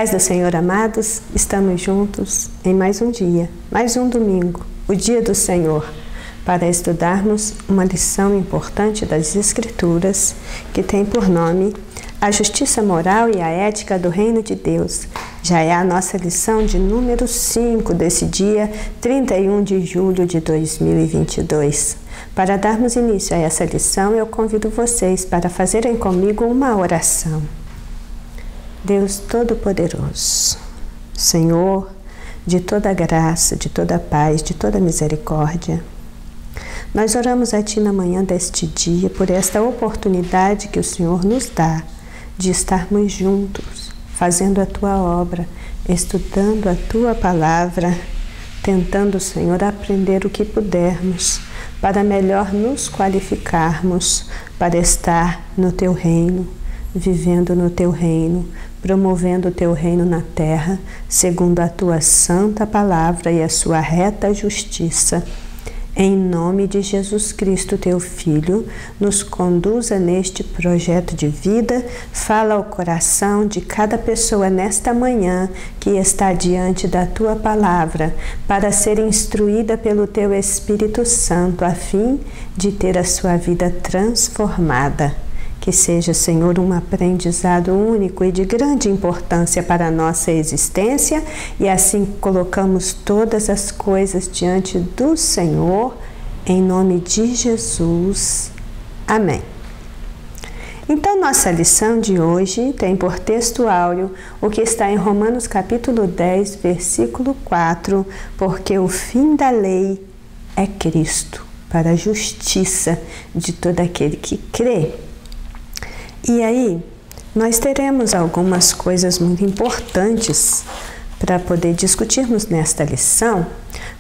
Paz do Senhor, amados, estamos juntos em mais um dia, mais um domingo, o dia do Senhor, para estudarmos uma lição importante das Escrituras, que tem por nome A Justiça Moral e a Ética do Reino de Deus. Já é a nossa lição de número 5 desse dia 31 de julho de 2022. Para darmos início a essa lição, eu convido vocês para fazerem comigo uma oração. Deus Todo-Poderoso, Senhor de toda graça, de toda paz, de toda misericórdia, nós oramos a Ti na manhã deste dia por esta oportunidade que o Senhor nos dá de estarmos juntos, fazendo a Tua obra, estudando a Tua palavra, tentando, Senhor, aprender o que pudermos para melhor nos qualificarmos para estar no Teu reino, vivendo no Teu reino, promovendo o Teu reino na terra, segundo a Tua santa palavra e a Sua reta justiça. Em nome de Jesus Cristo, Teu Filho, nos conduza neste projeto de vida, fala ao coração de cada pessoa nesta manhã que está diante da Tua palavra, para ser instruída pelo Teu Espírito Santo, a fim de ter a sua vida transformada. Que seja, Senhor, um aprendizado único e de grande importância para a nossa existência, e assim colocamos todas as coisas diante do Senhor, em nome de Jesus. Amém. Então, nossa lição de hoje tem por texto áureo o que está em Romanos capítulo 10, versículo 4, porque o fim da lei é Cristo, para a justiça de todo aquele que crê. E aí, nós teremos algumas coisas muito importantes para poder discutirmos nesta lição,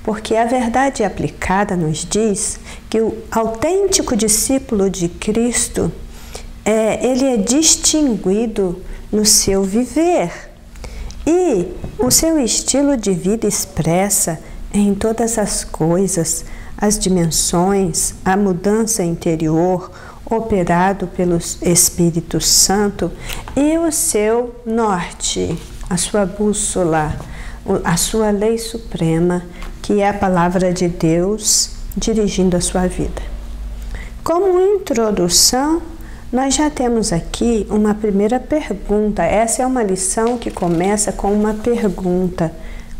porque a verdade aplicada nos diz que o autêntico discípulo de Cristo, ele é distinguido no seu viver, e o seu estilo de vida expressa em todas as coisas, as dimensões, a mudança interior, operado pelo Espírito Santo, e o seu norte, a sua bússola, a sua lei suprema, que é a palavra de Deus dirigindo a sua vida. Como introdução, nós já temos aqui uma primeira pergunta. Essa é uma lição que começa com uma pergunta: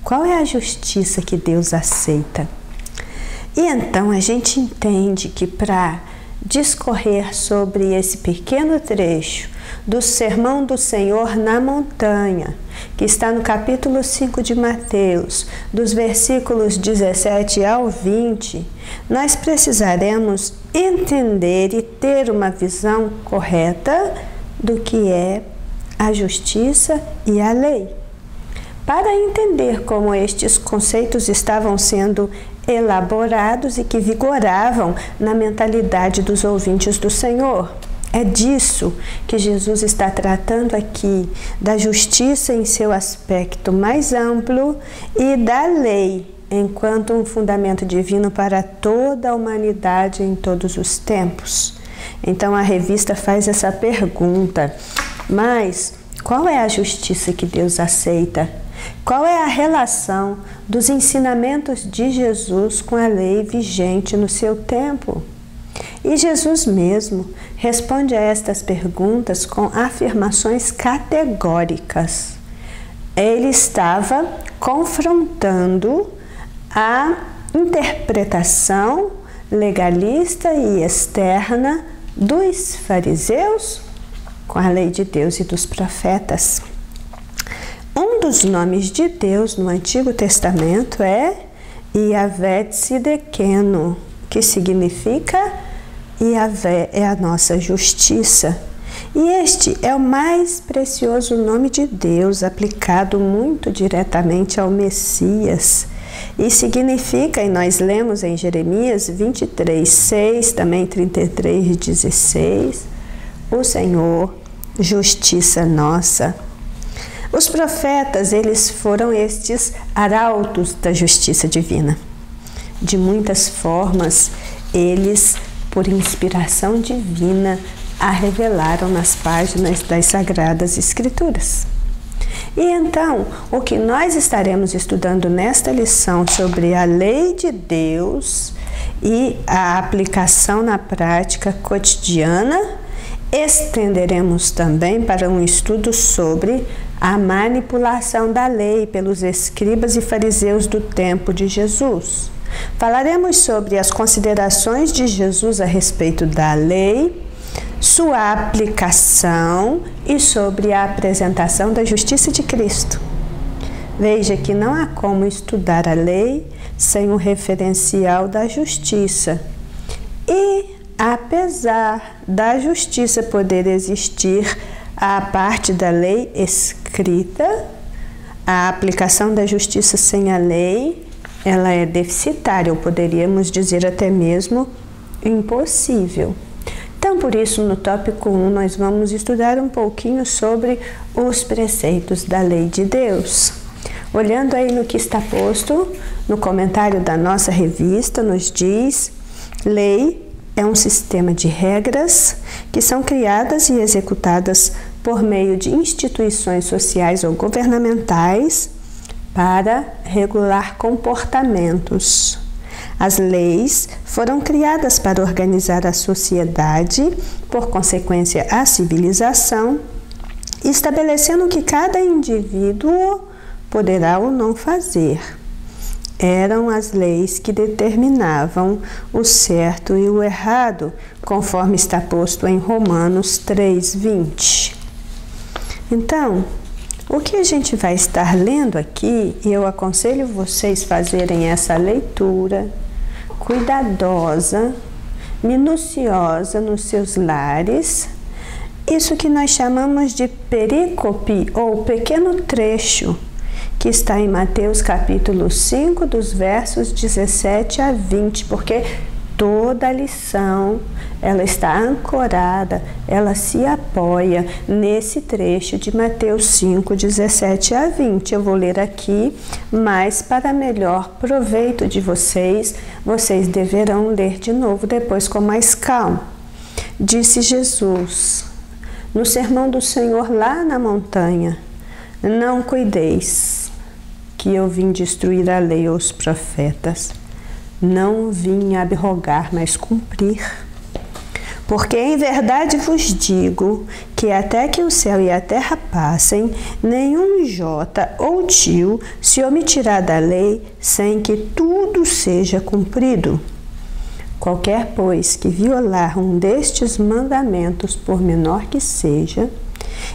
qual é a justiça que Deus aceita? E então a gente entende que para discorrer sobre esse pequeno trecho do Sermão do Senhor na Montanha, que está no capítulo 5 de Mateus, dos versículos 17 ao 20, nós precisaremos entender e ter uma visão correta do que é a justiça e a lei. Para entender como estes conceitos estavam sendo elaborados e que vigoravam na mentalidade dos ouvintes do Senhor. É disso que Jesus está tratando aqui, da justiça em seu aspecto mais amplo e da lei, enquanto um fundamento divino para toda a humanidade em todos os tempos. Então a revista faz essa pergunta: mas qual é a justiça que Deus aceita? Qual é a relação dos ensinamentos de Jesus com a lei vigente no seu tempo? E Jesus mesmo responde a estas perguntas com afirmações categóricas. Ele estava confrontando a interpretação legalista e externa dos fariseus com a lei de Deus e dos profetas. Um dos nomes de Deus no Antigo Testamento é Yahvé Tsidekenu, que significa Yahvé é a nossa justiça. E este é o mais precioso nome de Deus, aplicado muito diretamente ao Messias. E significa, e nós lemos em Jeremias 23:6, também 33:16, o Senhor, justiça nossa. Os profetas, eles foram estes arautos da justiça divina. De muitas formas, eles, por inspiração divina, a revelaram nas páginas das Sagradas Escrituras. E então, o que nós estaremos estudando nesta lição sobre a lei de Deus e a aplicação na prática cotidiana, estenderemos também para um estudo sobre a manipulação da lei pelos escribas e fariseus do tempo de Jesus. Falaremos sobre as considerações de Jesus a respeito da lei, sua aplicação e sobre a apresentação da justiça de Cristo. Veja que não há como estudar a lei sem um referencial da justiça. E, apesar da justiça poder existir à parte da lei escrita, a aplicação da justiça sem a lei, ela é deficitária, ou poderíamos dizer até mesmo impossível. Então, por isso, no tópico 1, nós vamos estudar um pouquinho sobre os preceitos da lei de Deus. Olhando aí no que está posto, no comentário da nossa revista, nos diz: lei é um sistema de regras que são criadas e executadas por meio de instituições sociais ou governamentais para regular comportamentos. As leis foram criadas para organizar a sociedade, por consequência, a civilização, estabelecendo o que cada indivíduo poderá ou não fazer. Eram as leis que determinavam o certo e o errado, conforme está posto em Romanos 3:20. Então, o que a gente vai estar lendo aqui, e eu aconselho vocês fazerem essa leitura cuidadosa, minuciosa nos seus lares, isso que nós chamamos de perícope ou pequeno trecho, que está em Mateus capítulo 5, dos versos 17 a 20, porque toda a lição, ela está ancorada, ela se apoia nesse trecho de Mateus 5, 17 a 20. Eu vou ler aqui, mas para melhor proveito de vocês, vocês deverão ler de novo depois com mais calma. Disse Jesus, no sermão do Senhor lá na montanha: não cuideis que eu vim destruir a lei ou os profetas. Não vim abrogar, mas cumprir. Porque em verdade vos digo que até que o céu e a terra passem, nenhum jota ou tio se omitirá da lei sem que tudo seja cumprido. Qualquer, pois, que violar um destes mandamentos, por menor que seja,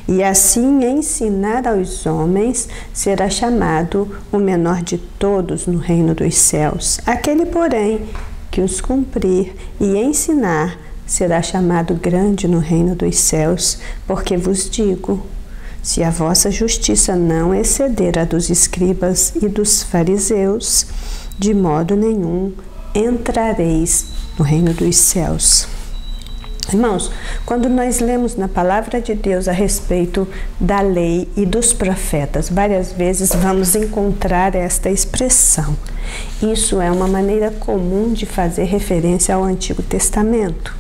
e assim ensinar aos homens, será chamado o menor de todos no reino dos céus. Aquele, porém, que os cumprir e ensinar, será chamado grande no reino dos céus. Porque vos digo, se a vossa justiça não exceder a dos escribas e dos fariseus, de modo nenhum entrareis no reino dos céus. Irmãos, quando nós lemos na palavra de Deus a respeito da lei e dos profetas, várias vezes vamos encontrar esta expressão. Isso é uma maneira comum de fazer referência ao Antigo Testamento.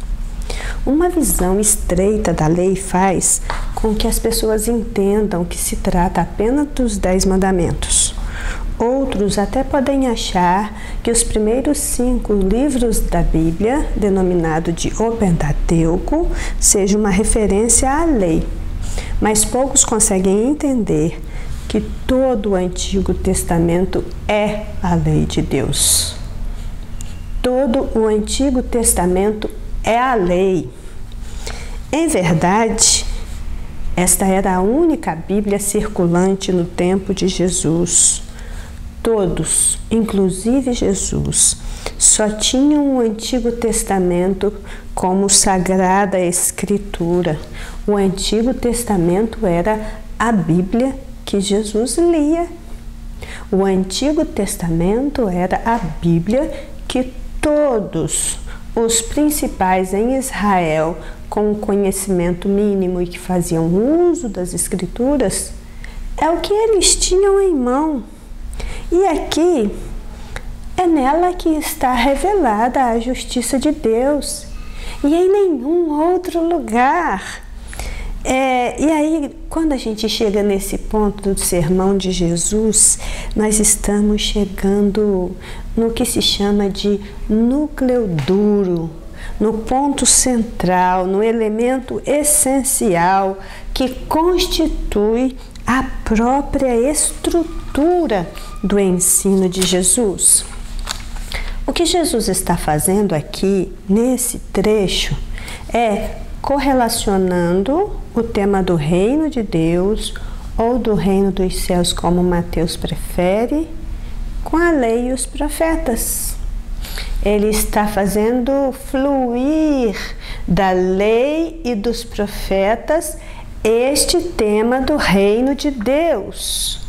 Uma visão estreita da lei faz com que as pessoas entendam que se trata apenas dos 10 mandamentos. Outros até podem achar que os primeiros 5 livros da Bíblia, denominado de O Pentateuco, seja uma referência à lei. Mas poucos conseguem entender que todo o Antigo Testamento é a lei de Deus. Todo o Antigo Testamento é a lei. Em verdade, esta era a única Bíblia circulante no tempo de Jesus. Todos, inclusive Jesus, só tinham o Antigo Testamento como Sagrada Escritura. O Antigo Testamento era a Bíblia que Jesus lia. O Antigo Testamento era a Bíblia que todos os principais em Israel, com conhecimento mínimo e que faziam uso das Escrituras, é o que eles tinham em mão. E aqui é nela que está revelada a justiça de Deus, e em nenhum outro lugar. E aí, quando a gente chega nesse ponto do sermão de Jesus, nós estamos chegando no que se chama de núcleo duro, no ponto central, no elemento essencial que constitui a própria estrutura do ensino de Jesus. O que Jesus está fazendo aqui, nesse trecho, é correlacionando o tema do reino de Deus ou do reino dos céus, como Mateus prefere, com a lei e os profetas. Ele está fazendo fluir da lei e dos profetas este tema do reino de Deus.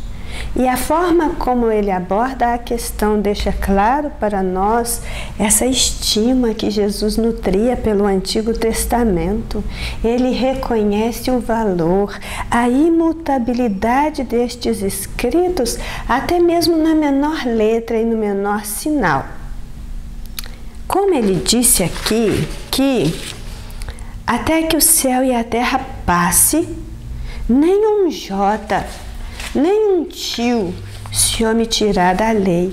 E a forma como ele aborda a questão deixa claro para nós essa estima que Jesus nutria pelo Antigo Testamento. Ele reconhece o valor, a imutabilidade destes escritos, até mesmo na menor letra e no menor sinal. Como ele disse aqui, que até que o céu e a terra passe, nem um jota, nem um tio se omitirá da lei.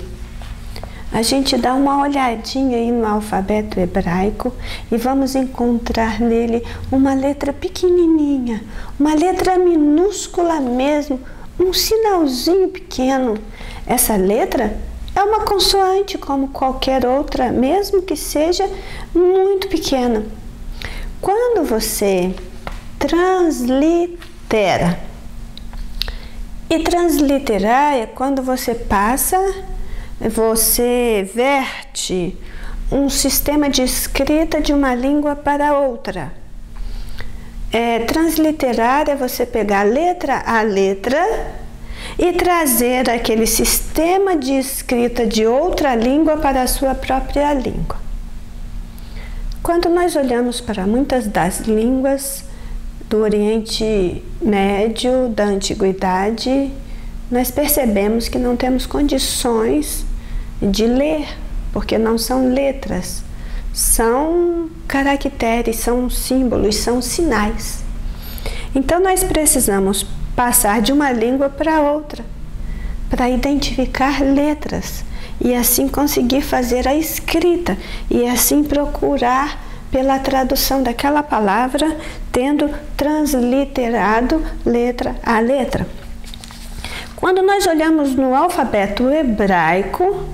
A gente dá uma olhadinha aí no alfabeto hebraico e vamos encontrar nele uma letra pequenininha, uma letra minúscula mesmo, um sinalzinho pequeno. Essa letra é uma consoante como qualquer outra, mesmo que seja muito pequena. Quando você translitera, e transliterar é quando você verte um sistema de escrita de uma língua para outra. Transliterar é você pegar letra a letra e trazer aquele sistema de escrita de outra língua para a sua própria língua. Quando nós olhamos para muitas das línguas do Oriente Médio, da Antiguidade, nós percebemos que não temos condições de ler, porque não são letras, são caracteres, são símbolos, são sinais. Então nós precisamos passar de uma língua para outra, para identificar letras, e assim conseguir fazer a escrita, e assim procurar pela tradução daquela palavra, tendo transliterado letra a letra. Quando nós olhamos no alfabeto hebraico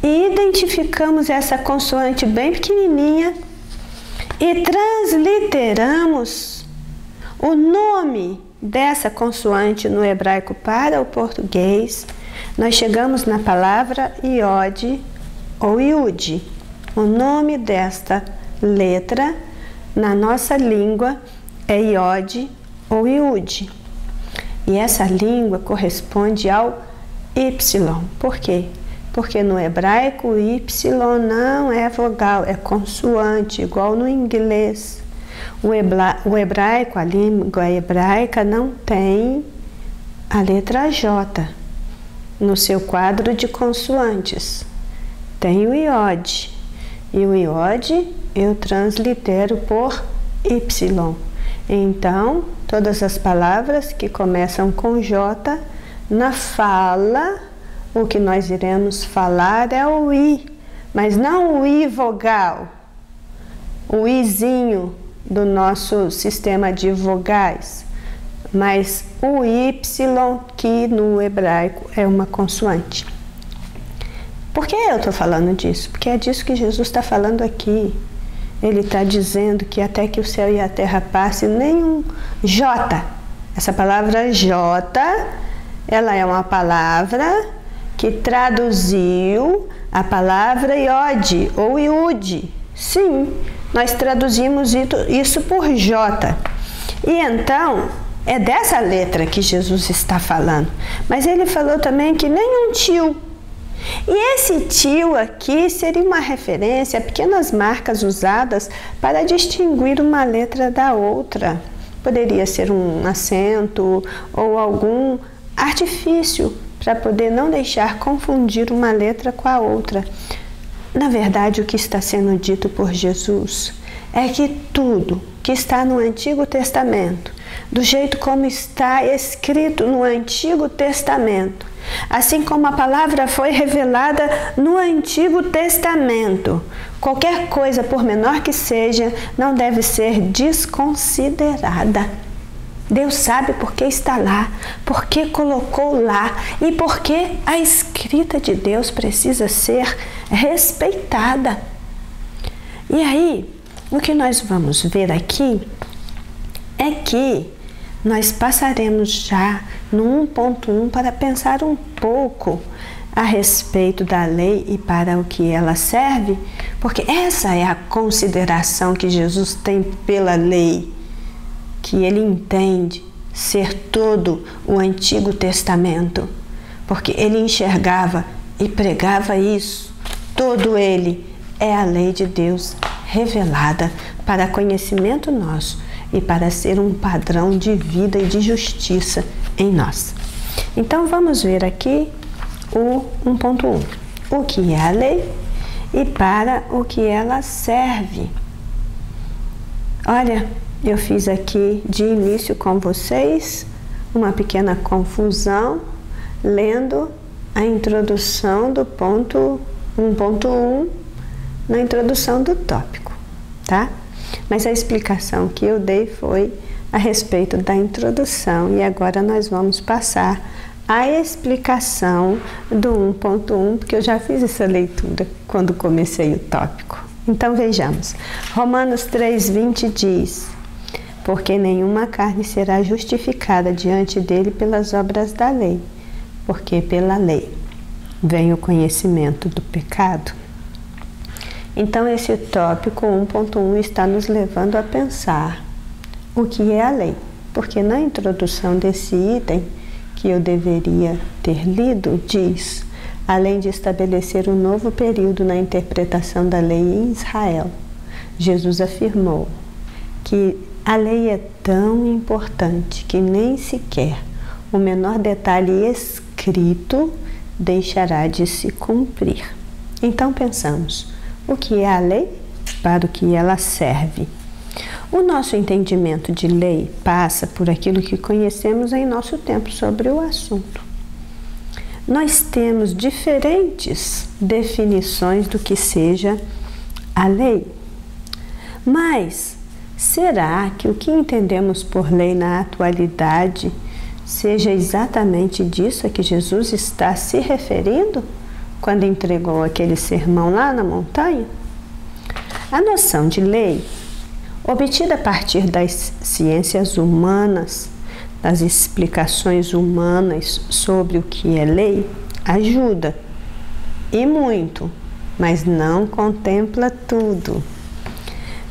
e identificamos essa consoante bem pequenininha e transliteramos o nome dessa consoante no hebraico para o português, nós chegamos na palavra iode ou iude. O nome desta letra na nossa língua é iode ou iude. E essa língua corresponde ao Y. Por quê? Porque no hebraico o Y não é vogal, é consoante, igual no inglês. O hebraico, a língua hebraica, não tem a letra J no seu quadro de consoantes. Tem o iode. E o iode eu translitero por Y. Então, todas as palavras que começam com J, na fala, o que nós iremos falar é o I, mas não o I vogal, o Izinho do nosso sistema de vogais, mas o Y, que no hebraico é uma consoante. Por que eu estou falando disso? Porque é disso que Jesus está falando aqui. Ele está dizendo que até que o céu e a terra passem, nenhum J. Essa palavra J, ela é uma palavra que traduziu a palavra iode ou iude. Sim, nós traduzimos isso por J. E então, é dessa letra que Jesus está falando. Mas ele falou também que nenhum tio. E esse tio aqui seria uma referência a pequenas marcas usadas para distinguir uma letra da outra. Poderia ser um acento ou algum artifício para poder não deixar confundir uma letra com a outra. Na verdade, o que está sendo dito por Jesus é que tudo que está no Antigo Testamento, do jeito como está escrito no Antigo Testamento. Assim como a palavra foi revelada no Antigo Testamento, qualquer coisa, por menor que seja, não deve ser desconsiderada. Deus sabe por que está lá, por que colocou lá e por que a escrita de Deus precisa ser respeitada. E aí, o que nós vamos ver aqui é que nós passaremos já no 1.1 para pensar um pouco a respeito da lei e para o que ela serve, porque essa é a consideração que Jesus tem pela lei, que ele entende ser todo o Antigo Testamento, porque ele enxergava e pregava isso. Todo ele é a lei de Deus revelada para conhecimento nosso e para ser um padrão de vida e de justiça em nós. Então vamos ver aqui o 1.1, o que é a lei e para o que ela serve. Olha, eu fiz aqui de início com vocês uma pequena confusão lendo a introdução do ponto 1.1 na introdução do tópico, tá? Mas a explicação que eu dei foi a respeito da introdução e agora nós vamos passar a explicação do 1.1, porque eu já fiz essa leitura quando comecei o tópico. Então vejamos, Romanos 3:20 diz: porque nenhuma carne será justificada diante dele pelas obras da lei, porque pela lei vem o conhecimento do pecado. Então esse tópico 1.1 está nos levando a pensar o que é a lei, porque na introdução desse item que eu deveria ter lido, diz: além de estabelecer um novo período na interpretação da lei em Israel, Jesus afirmou que a lei é tão importante que nem sequer o menor detalhe escrito deixará de se cumprir. Então pensamos, o que é a lei? Para o que ela serve? O nosso entendimento de lei passa por aquilo que conhecemos em nosso tempo sobre o assunto. Nós temos diferentes definições do que seja a lei. Mas será que o que entendemos por lei na atualidade seja exatamente disso a que Jesus está se referindo quando entregou aquele sermão lá na montanha? A noção de lei, obtida a partir das ciências humanas, das explicações humanas sobre o que é lei, ajuda, e muito, mas não contempla tudo.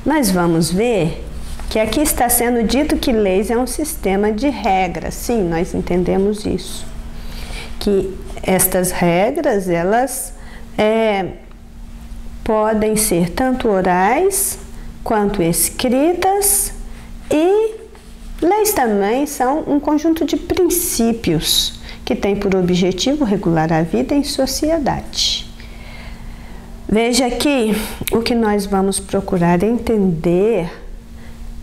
Nós vamos ver que aqui está sendo dito que leis é um sistema de regras. Sim, nós entendemos isso. Que estas regras, elas podem ser tanto orais quanto escritas, e leis também são um conjunto de princípios que tem por objetivo regular a vida em sociedade. Veja aqui, o que nós vamos procurar entender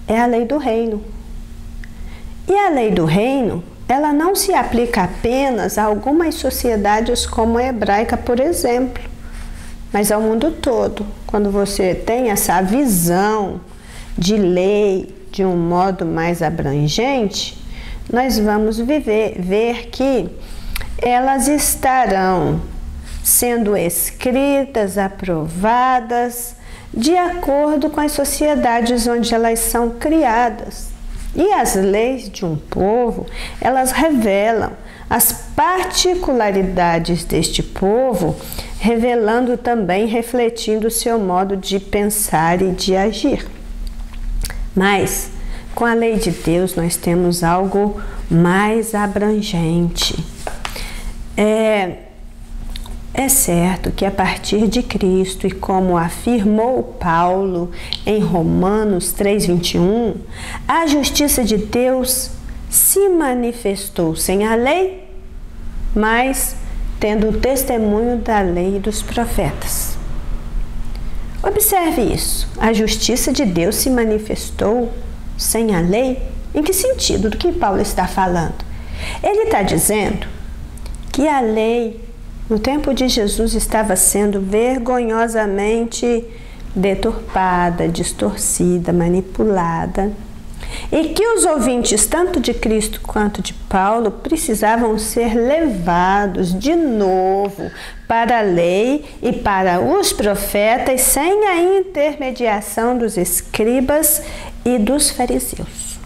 é a lei do reino. E a lei do reino, ela não se aplica apenas a algumas sociedades como a hebraica, por exemplo, mas ao mundo todo. Quando você tem essa visão de lei de um modo mais abrangente, nós vamos ver que elas estarão sendo escritas, aprovadas, de acordo com as sociedades onde elas são criadas. E as leis de um povo, elas revelam as particularidades deste povo, revelando também, refletindo o seu modo de pensar e de agir. Mas, com a lei de Deus, nós temos algo mais abrangente. É certo que a partir de Cristo, e como afirmou Paulo em Romanos 3:21, a justiça de Deus se manifestou sem a lei, mas tendo o testemunho da lei e dos profetas. Observe isso, a justiça de Deus se manifestou sem a lei. Em que sentido? Do que Paulo está falando? Ele está dizendo que a lei, no tempo de Jesus, estava sendo vergonhosamente deturpada, distorcida, manipulada, e que os ouvintes, tanto de Cristo quanto de Paulo, precisavam ser levados de novo para a lei e para os profetas, sem a intermediação dos escribas e dos fariseus.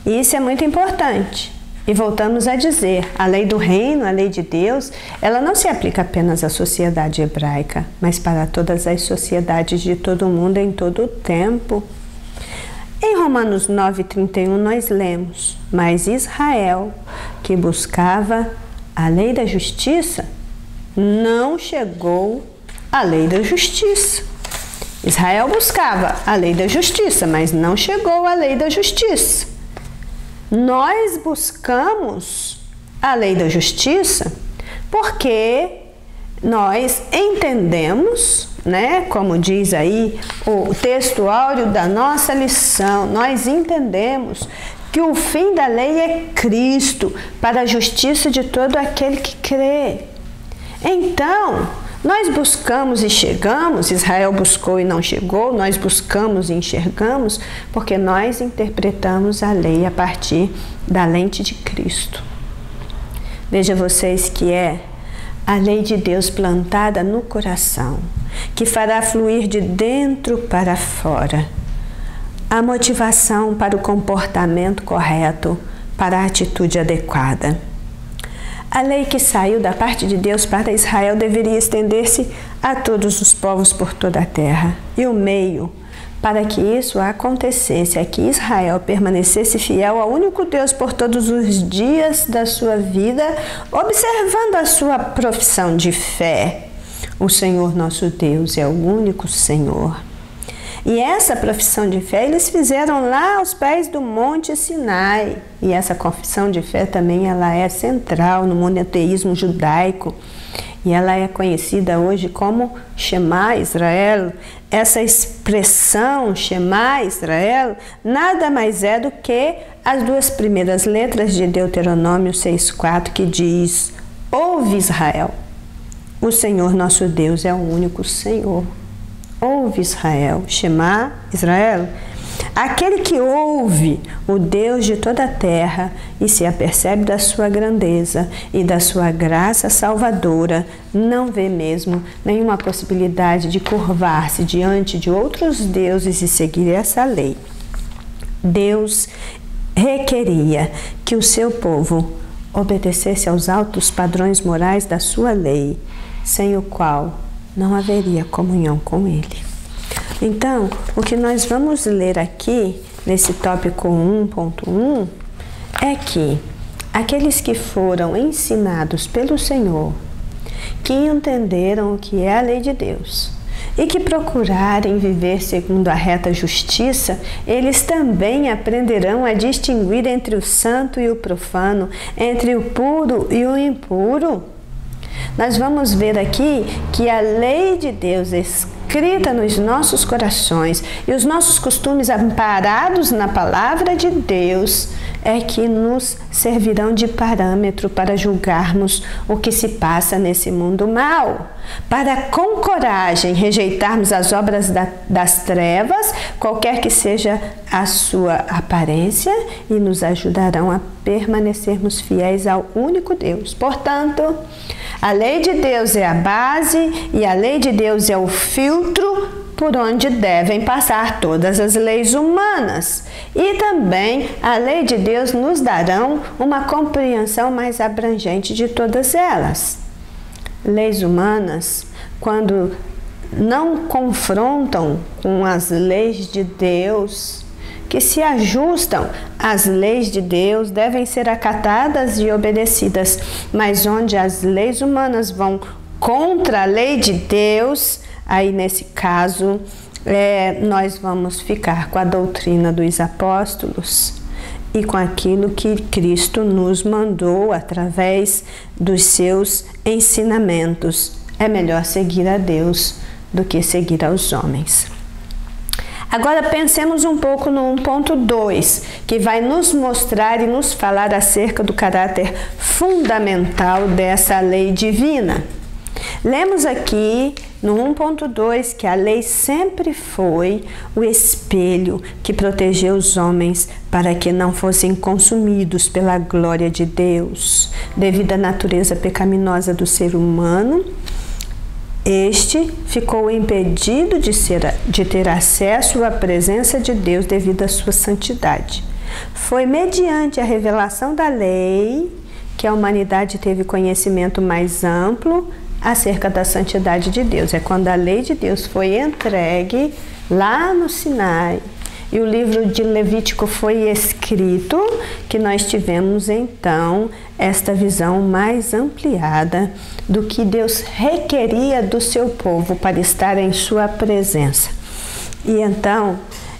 E isso é muito importante. E voltamos a dizer, a lei do reino, a lei de Deus, ela não se aplica apenas à sociedade hebraica, mas para todas as sociedades de todo o mundo em todo o tempo. Em Romanos 9:31 nós lemos: mas Israel, que buscava a lei da justiça, não chegou à lei da justiça. Israel buscava a lei da justiça, mas não chegou à lei da justiça. Nós buscamos a lei da justiça porque nós entendemos, como diz aí o texto áureo da nossa lição, nós entendemos que o fim da lei é Cristo, para a justiça de todo aquele que crê. Então, nós buscamos e chegamos, Israel buscou e não chegou, nós buscamos e enxergamos, porque nós interpretamos a lei a partir da lente de Cristo. Veja vocês que é a lei de Deus plantada no coração, que fará fluir de dentro para fora a motivação para o comportamento correto, para a atitude adequada. A lei que saiu da parte de Deus para Israel deveria estender-se a todos os povos por toda a terra. E o meio para que isso acontecesse é que Israel permanecesse fiel ao único Deus por todos os dias da sua vida, observando a sua profissão de fé. O Senhor nosso Deus é o único Senhor. E essa profissão de fé eles fizeram lá aos pés do Monte Sinai. E essa confissão de fé também ela é central no monoteísmo judaico. E ela é conhecida hoje como Shema Israel. Essa expressão Shema Israel nada mais é do que as duas primeiras letras de Deuteronômio 6,4, que diz: ouve Israel, o Senhor nosso Deus é o único Senhor. Ouve Israel, Shema Israel. Aquele que ouve o Deus de toda a terra e se apercebe da sua grandeza e da sua graça salvadora, não vê mesmo nenhuma possibilidade de curvar-se diante de outros deuses e seguir essa lei. Deus requeria que o seu povo obedecesse aos altos padrões morais da sua lei, sem o qual não haveria comunhão com ele. Então, o que nós vamos ler aqui, nesse tópico 1.1, é que aqueles que foram ensinados pelo Senhor, que entenderam o que é a lei de Deus e que procurarem viver segundo a reta justiça, eles também aprenderão a distinguir entre o santo e o profano, entre o puro e o impuro. Nós vamos ver aqui que a lei de Deus escrita nos nossos corações e os nossos costumes amparados na palavra de Deus é que nos servirão de parâmetro para julgarmos o que se passa nesse mundo mal, para com coragem rejeitarmos as obras das trevas, qualquer que seja a sua aparência, e nos ajudarão a permanecermos fiéis ao único Deus. Portanto, a lei de Deus é a base e a lei de Deus é o filtro por onde devem passar todas as leis humanas. E também a lei de Deus nos darão uma compreensão mais abrangente de todas elas. Leis humanas, quando não confrontam com as leis de Deus, que se ajustam às leis de Deus, devem ser acatadas e obedecidas, mas onde as leis humanas vão contra a lei de Deus, aí nesse caso nós vamos ficar com a doutrina dos apóstolos e com aquilo que Cristo nos mandou através dos seus ensinamentos. É melhor seguir a Deus do que seguir aos homens. Agora pensemos um pouco no 1.2, que vai nos mostrar e nos falar acerca do caráter fundamental dessa lei divina. Lemos aqui no 1.2 que a lei sempre foi o espelho que protegeu os homens para que não fossem consumidos pela glória de Deus. Devido à natureza pecaminosa do ser humano, este ficou impedido de ter acesso à presença de Deus devido à sua santidade. Foi mediante a revelação da lei que a humanidade teve conhecimento mais amplo acerca da santidade de Deus. É quando a lei de Deus foi entregue lá no Sinai e o livro de Levítico foi escrito, que nós tivemos então esta visão mais ampliada do que Deus requeria do seu povo para estar em sua presença. E então,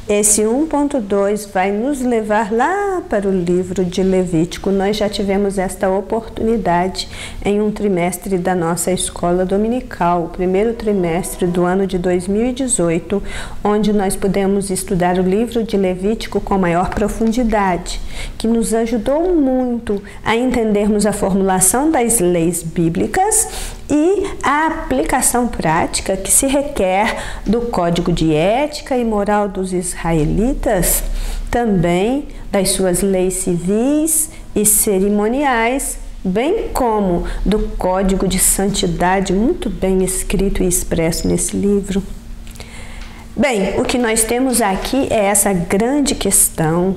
esse 1.2 vai nos levar lá para o livro de Levítico. Nós já tivemos esta oportunidade em um trimestre da nossa escola dominical, o primeiro trimestre do ano de 2018, onde nós pudemos estudar o livro de Levítico com maior profundidade, que nos ajudou muito a entendermos a formulação das leis bíblicas e a aplicação prática que se requer do Código de Ética e Moral dos Israelitas, também das suas leis civis e cerimoniais, bem como do Código de Santidade, muito bem escrito e expresso nesse livro. Bem, o que nós temos aqui é essa grande questão: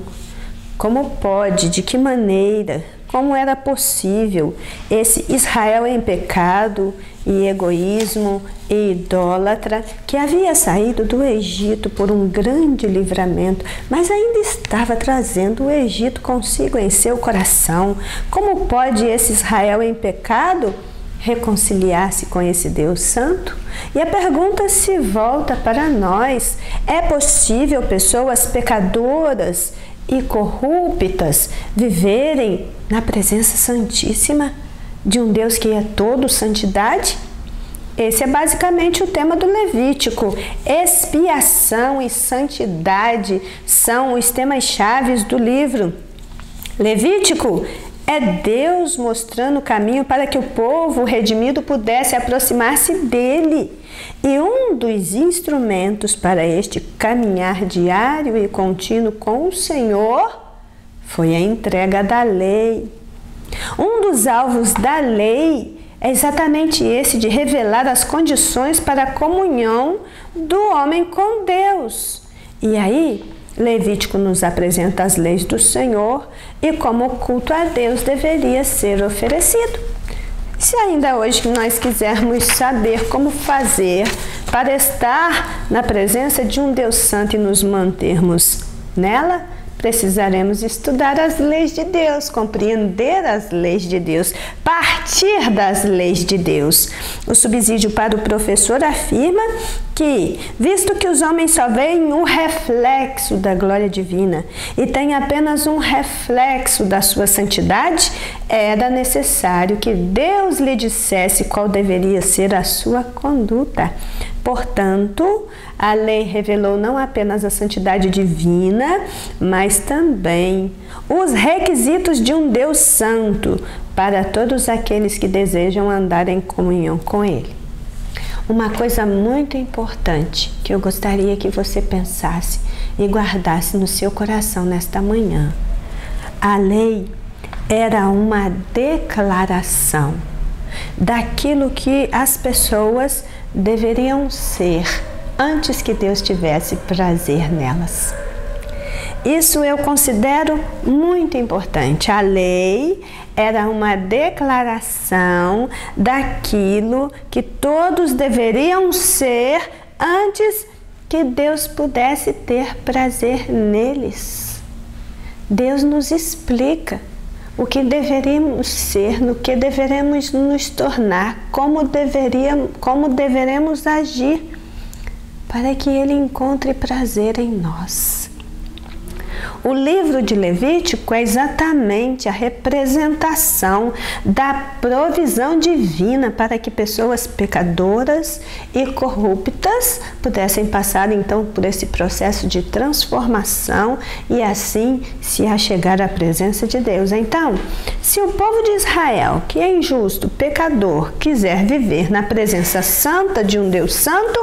como pode, de que maneira, como era possível esse Israel em pecado e egoísmo e idólatra, que havia saído do Egito por um grande livramento, mas ainda estava trazendo o Egito consigo em seu coração. Como pode esse Israel em pecado reconciliar-se com esse Deus Santo? E a pergunta se volta para nós: é possível pessoas pecadoras e corruptas viverem na presença santíssima de um Deus que é todo santidade? Esse é basicamente o tema do Levítico. Expiação e santidade são os temas-chave do livro. Levítico é Deus mostrando o caminho para que o povo redimido pudesse aproximar-se dele. E um dos instrumentos para este caminhar diário e contínuo com o Senhor foi a entrega da lei. Um dos alvos da lei é exatamente esse, de revelar as condições para a comunhão do homem com Deus. E aí, Levítico nos apresenta as leis do Senhor e como o culto a Deus deveria ser oferecido. Se ainda hoje nós quisermos saber como fazer para estar na presença de um Deus Santo e nos mantermos nela, precisaremos estudar as leis de Deus, compreender as leis de Deus, partir das leis de Deus. O subsídio para o professor afirma que, visto que os homens só veem um reflexo da glória divina e têm apenas um reflexo da sua santidade, era necessário que Deus lhe dissesse qual deveria ser a sua conduta. Portanto, a lei revelou não apenas a santidade divina, mas também os requisitos de um Deus santo para todos aqueles que desejam andar em comunhão com Ele. Uma coisa muito importante que eu gostaria que você pensasse e guardasse no seu coração nesta manhã: a lei era uma declaração daquilo que as pessoas deveriam ser antes que Deus tivesse prazer nelas. Isso eu considero muito importante. A lei era uma declaração daquilo que todos deveriam ser antes que Deus pudesse ter prazer neles. Deus nos explica o que deveríamos ser, no que deveremos nos tornar, como deveremos agir para que Ele encontre prazer em nós. o livro de Levítico é exatamente a representação da provisão divina para que pessoas pecadoras e corruptas pudessem passar então por esse processo de transformação e assim se achegar à presença de Deus. Então, se o povo de Israel, que é injusto, pecador, quiser viver na presença santa de um Deus santo,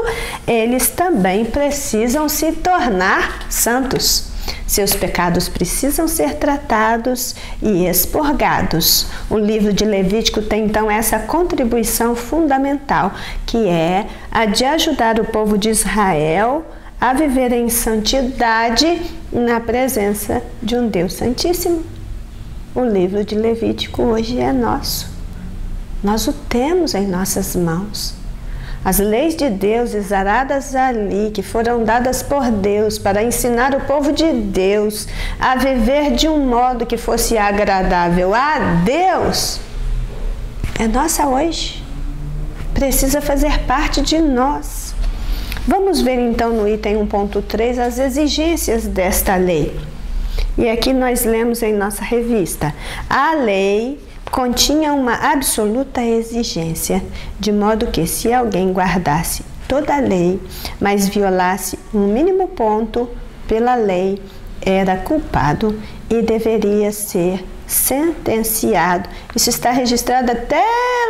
eles também precisam se tornar santos. Seus pecados precisam ser tratados e expurgados. O livro de Levítico tem então essa contribuição fundamental, que é a de ajudar o povo de Israel a viver em santidade na presença de um Deus Santíssimo. O livro de Levítico hoje é nosso. Nós o temos em nossas mãos. As leis de Deus exaradas ali, que foram dadas por Deus para ensinar o povo de Deus a viver de um modo que fosse agradável a Deus, é nossa hoje. Precisa fazer parte de nós. Vamos ver então no item 1.3 as exigências desta lei. E aqui nós lemos em nossa revista: a lei continha uma absoluta exigência, de modo que se alguém guardasse toda a lei, mas violasse um mínimo ponto pela lei, era culpado e deveria ser sentenciado. Isso está registrado até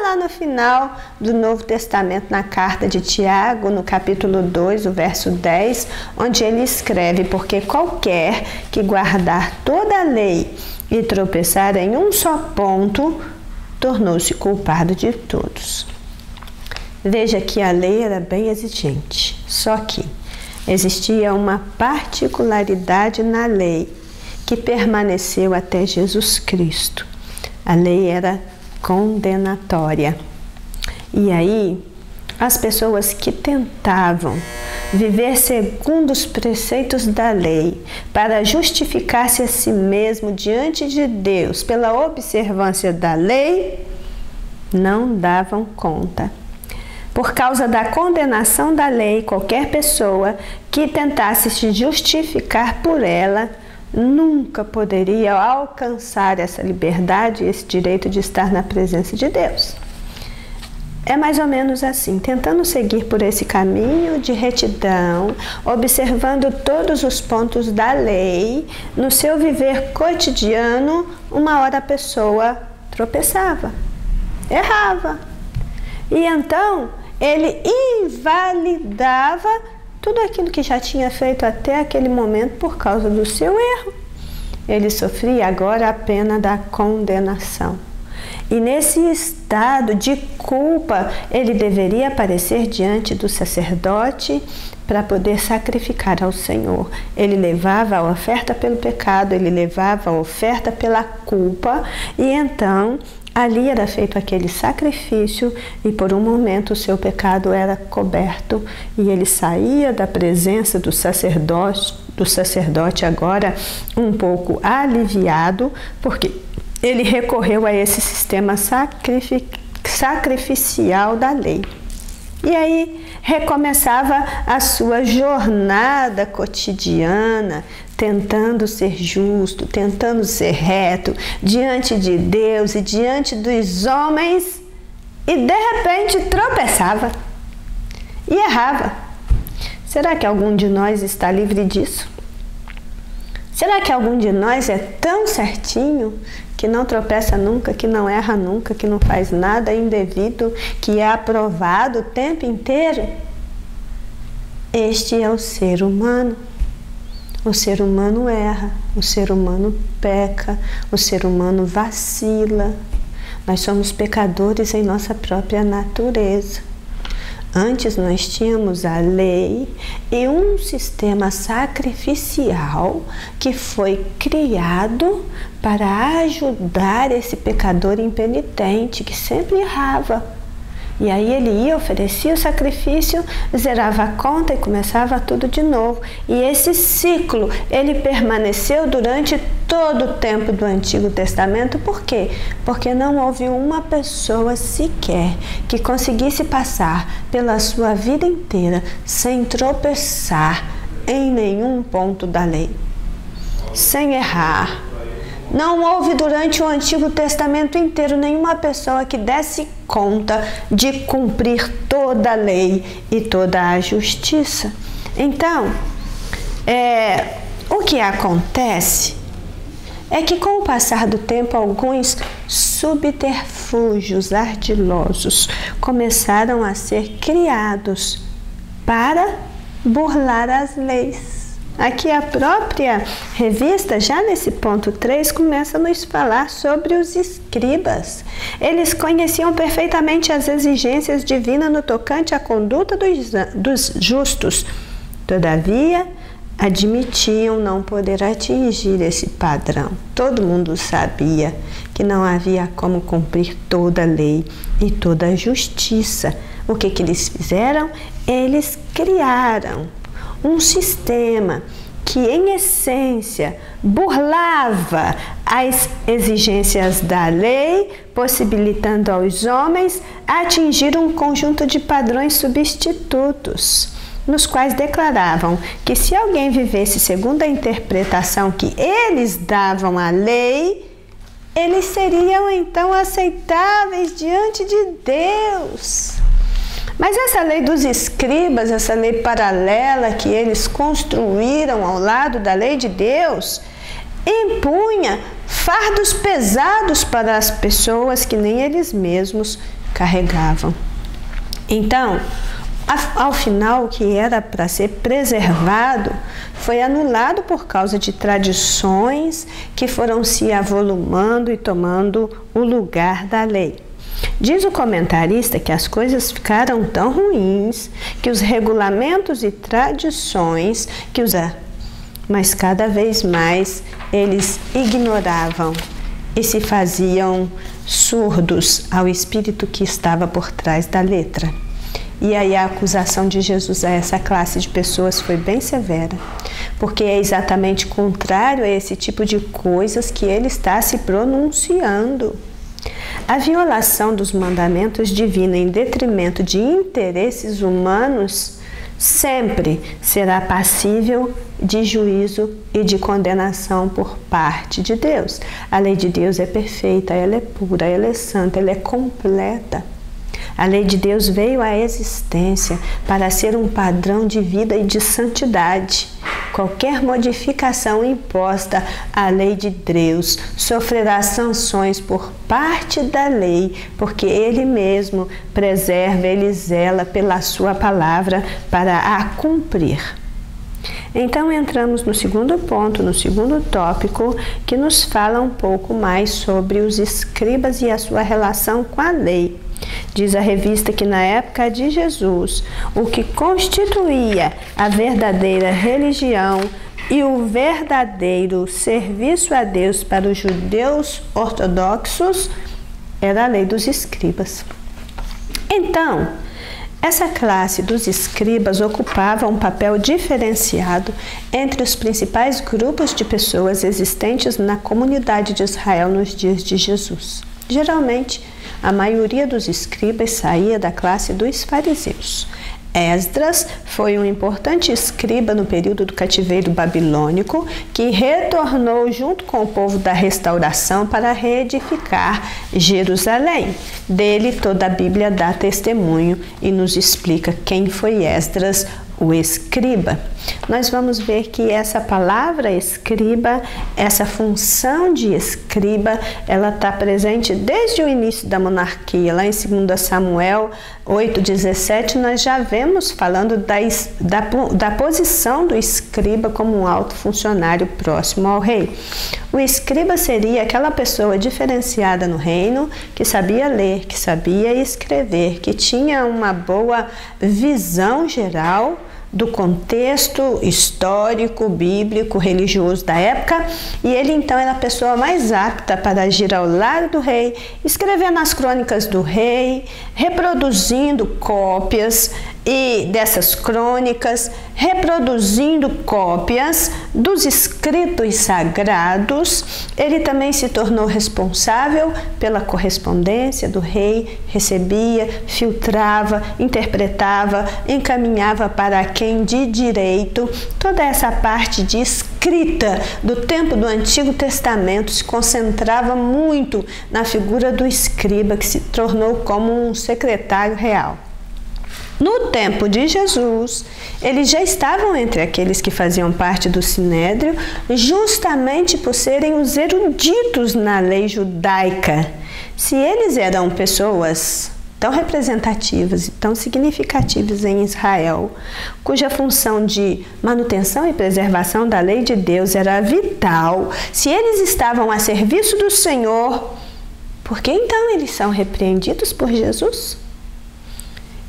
lá no final do Novo Testamento, na carta de Tiago, no capítulo 2, o verso 10, onde ele escreve: porque qualquer que guardar toda a lei e tropeçar em um só ponto, tornou-se culpado de todos. Veja que a lei era bem exigente, só que existia uma particularidade na lei que permaneceu até Jesus Cristo. A lei era condenatória. E aí, as pessoas que tentavam viver segundo os preceitos da lei para justificar-se a si mesmo diante de Deus pela observância da lei, não davam conta. Por causa da condenação da lei, qualquer pessoa que tentasse se justificar por ela nunca poderia alcançar essa liberdade e esse direito de estar na presença de Deus. É mais ou menos assim, tentando seguir por esse caminho de retidão, observando todos os pontos da lei, no seu viver cotidiano, uma hora a pessoa tropeçava, errava. E então ele invalidava tudo aquilo que já tinha feito até aquele momento por causa do seu erro. Ele sofria agora a pena da condenação. E nesse estado de culpa, ele deveria aparecer diante do sacerdote para poder sacrificar ao Senhor. Ele levava a oferta pelo pecado, ele levava a oferta pela culpa, e então ali era feito aquele sacrifício e por um momento o seu pecado era coberto e ele saía da presença do sacerdote agora um pouco aliviado, porque ele recorreu a esse sistema sacrificial da lei. E aí recomeçava a sua jornada cotidiana, tentando ser justo, tentando ser reto diante de Deus e diante dos homens, e de repente tropeçava e errava. Será que algum de nós está livre disso? Será que algum de nós é tão certinho que não tropeça nunca, que não erra nunca, que não faz nada indevido, que é aprovado o tempo inteiro? Este é o ser humano. O ser humano erra, o ser humano peca, o ser humano vacila. Nós somos pecadores em nossa própria natureza. Antes nós tínhamos a lei e um sistema sacrificial que foi criado para ajudar esse pecador impenitente que sempre errava. E aí ele ia, oferecia o sacrifício, zerava a conta e começava tudo de novo. E esse ciclo, ele permaneceu durante todo o tempo do Antigo Testamento. Por quê? Porque não houve uma pessoa sequer que conseguisse passar pela sua vida inteira sem tropeçar em nenhum ponto da lei. sem errar. Não houve durante o Antigo Testamento inteiro nenhuma pessoa que desse conta de cumprir toda a lei e toda a justiça. Então, o que acontece é que com o passar do tempo, alguns subterfúgios ardilosos começaram a ser criados para burlar as leis. Aqui a própria revista, já nesse ponto 3, começa a nos falar sobre os escribas. Eles conheciam perfeitamente as exigências divinas no tocante à conduta dos justos. Todavia, admitiam não poder atingir esse padrão. Todo mundo sabia que não havia como cumprir toda a lei e toda a justiça. O que eles fizeram? Eles criaram um sistema que, em essência, burlava as exigências da lei, possibilitando aos homens atingir um conjunto de padrões substitutos, nos quais declaravam que se alguém vivesse segundo a interpretação que eles davam à lei, eles seriam então aceitáveis diante de Deus. Mas essa lei dos escribas, essa lei paralela que eles construíram ao lado da lei de Deus, impunha fardos pesados para as pessoas que nem eles mesmos carregavam. Então, ao final, o que era para ser preservado foi anulado por causa de tradições que foram se avolumando e tomando o lugar da lei. Diz o comentarista que as coisas ficaram tão ruins que os regulamentos e tradições mas cada vez mais eles ignoravam e se faziam surdos ao espírito que estava por trás da letra. E aí a acusação de Jesus a essa classe de pessoas foi bem severa, porque é exatamente contrário a esse tipo de coisas que ele está se pronunciando. A violação dos mandamentos divinos em detrimento de interesses humanos sempre será passível de juízo e de condenação por parte de Deus. A lei de Deus é perfeita, ela é pura, ela é santa, ela é completa. A lei de Deus veio à existência para ser um padrão de vida e de santidade. Qualquer modificação imposta à lei de Deus sofrerá sanções por parte da lei, porque Ele mesmo preserva, Ele zela pela sua palavra para a cumprir. Então entramos no segundo ponto, no segundo tópico, que nos fala um pouco mais sobre os escribas e a sua relação com a lei. Diz a revista que na época de Jesus, o que constituía a verdadeira religião e o verdadeiro serviço a Deus para os judeus ortodoxos era a lei dos escribas. Então, essa classe dos escribas ocupava um papel diferenciado entre os principais grupos de pessoas existentes na comunidade de Israel nos dias de Jesus. Geralmente, a maioria dos escribas saía da classe dos fariseus. Esdras foi um importante escriba no período do cativeiro babilônico que retornou junto com o povo da restauração para reedificar Jerusalém. Dele toda a Bíblia dá testemunho e nos explica quem foi Esdras, o escriba. Nós vamos ver que essa palavra escriba, essa função de escriba, ela está presente desde o início da monarquia. Lá em 2 Samuel 8,17, nós já vemos falando da posição do escriba como um alto funcionário próximo ao rei. O escriba seria aquela pessoa diferenciada no reino, que sabia ler, que sabia escrever, que tinha uma boa visão geral do contexto histórico, bíblico, religioso da época, e ele então era a pessoa mais apta para agir ao lado do rei, escrevendo as crônicas do rei, reproduzindo cópias e dessas crônicas, reproduzindo cópias dos escritos sagrados. Ele também se tornou responsável pela correspondência do rei, recebia, filtrava, interpretava, encaminhava para quem de direito. Toda essa parte de escrita do tempo do Antigo Testamento se concentrava muito na figura do escriba, que se tornou como um secretário real. No tempo de Jesus, eles já estavam entre aqueles que faziam parte do Sinédrio, justamente por serem os eruditos na lei judaica. Se eles eram pessoas tão representativas e tão significativas em Israel, cuja função de manutenção e preservação da lei de Deus era vital, se eles estavam a serviço do Senhor, por que então eles são repreendidos por Jesus?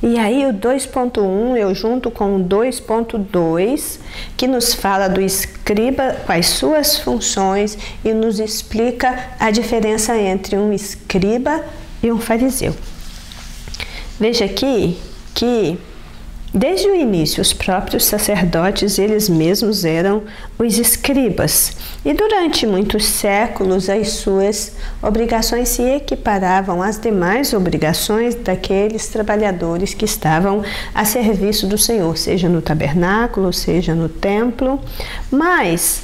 E aí o 2.1 eu junto com o 2.2, que nos fala do escriba, quais suas funções, e nos explica a diferença entre um escriba e um fariseu. Veja aqui que desde o início os próprios sacerdotes, eles mesmos eram os escribas, e durante muitos séculos as suas obrigações se equiparavam às demais obrigações daqueles trabalhadores que estavam a serviço do Senhor, seja no tabernáculo, seja no templo, mas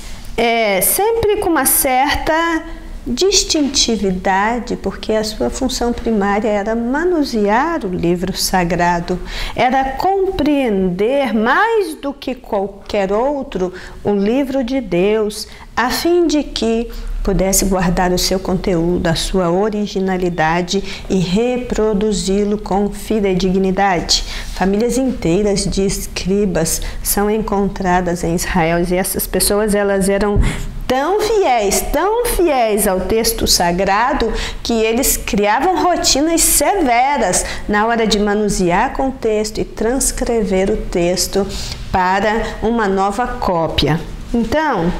sempre com uma certa distintividade, porque a sua função primária era manusear o livro sagrado, era compreender mais do que qualquer outro o livro de Deus, a fim de que pudesse guardar o seu conteúdo, a sua originalidade e reproduzi-lo com fidedignidade. Famílias inteiras de escribas são encontradas em Israel, e essas pessoas elas eram tão fiéis ao texto sagrado, que eles criavam rotinas severas na hora de manusear com o texto e transcrever o texto para uma nova cópia. Então,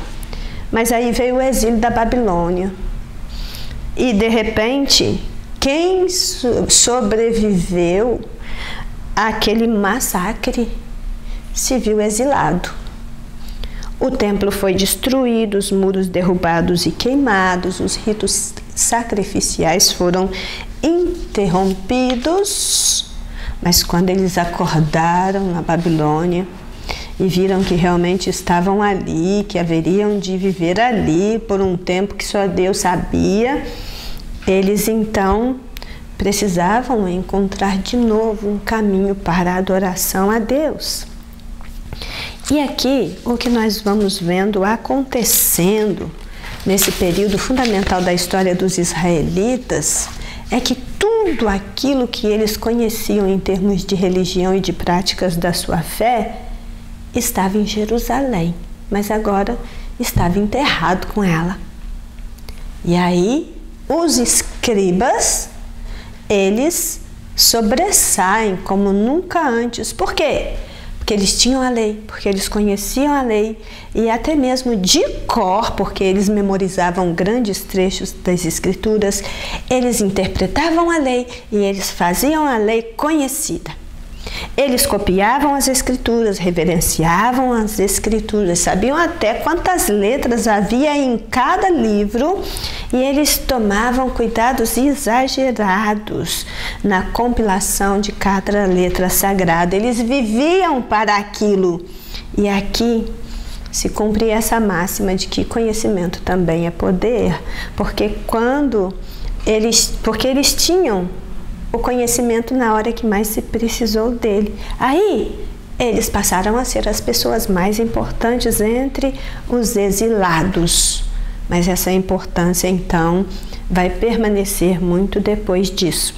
mas aí veio o exílio da Babilônia, e de repente, quem sobreviveu àquele massacre se viu exilado. O templo foi destruído, os muros derrubados e queimados, os ritos sacrificiais foram interrompidos. Mas quando eles acordaram na Babilônia e viram que realmente estavam ali, que haveriam de viver ali por um tempo que só Deus sabia, eles então precisavam encontrar de novo um caminho para a adoração a Deus. E aqui, o que nós vamos vendo acontecendo nesse período fundamental da história dos israelitas é que tudo aquilo que eles conheciam em termos de religião e de práticas da sua fé estava em Jerusalém, mas agora estava enterrado com ela. E aí, os escribas, eles sobressaem como nunca antes. Por quê? Porque eles tinham a lei, porque eles conheciam a lei, e até mesmo de cor, porque eles memorizavam grandes trechos das Escrituras, eles interpretavam a lei e eles faziam a lei conhecida. Eles copiavam as Escrituras, reverenciavam as Escrituras, sabiam até quantas letras havia em cada livro, e eles tomavam cuidados exagerados na compilação de cada letra sagrada. Eles viviam para aquilo. E aqui se cumpre essa máxima de que conhecimento também é poder, porque eles tinham o conhecimento na hora que mais se precisou dele. Aí, eles passaram a ser as pessoas mais importantes entre os exilados. Mas essa importância, então, vai permanecer muito depois disso.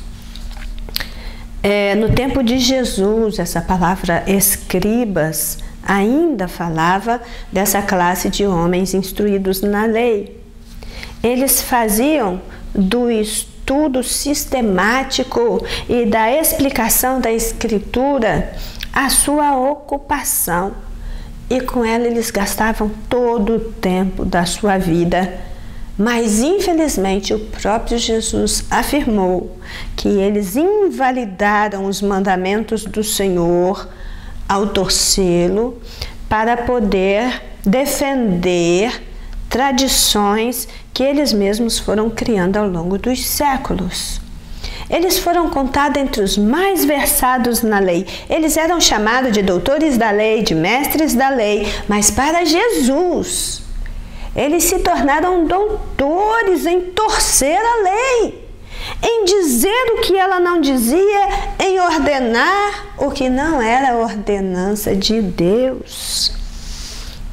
No tempo de Jesus, essa palavra escribas ainda falava dessa classe de homens instruídos na lei. Eles faziam do estudo sistemático e da explicação da Escritura a sua ocupação, e com ela eles gastavam todo o tempo da sua vida. Mas infelizmente o próprio Jesus afirmou que eles invalidaram os mandamentos do Senhor ao torcê-lo para poder defender tradições que eles mesmos foram criando ao longo dos séculos. Eles foram contados entre os mais versados na lei. Eles eram chamados de doutores da lei, de mestres da lei, mas para Jesus, eles se tornaram doutores em torcer a lei, em dizer o que ela não dizia, em ordenar o que não era ordenança de Deus.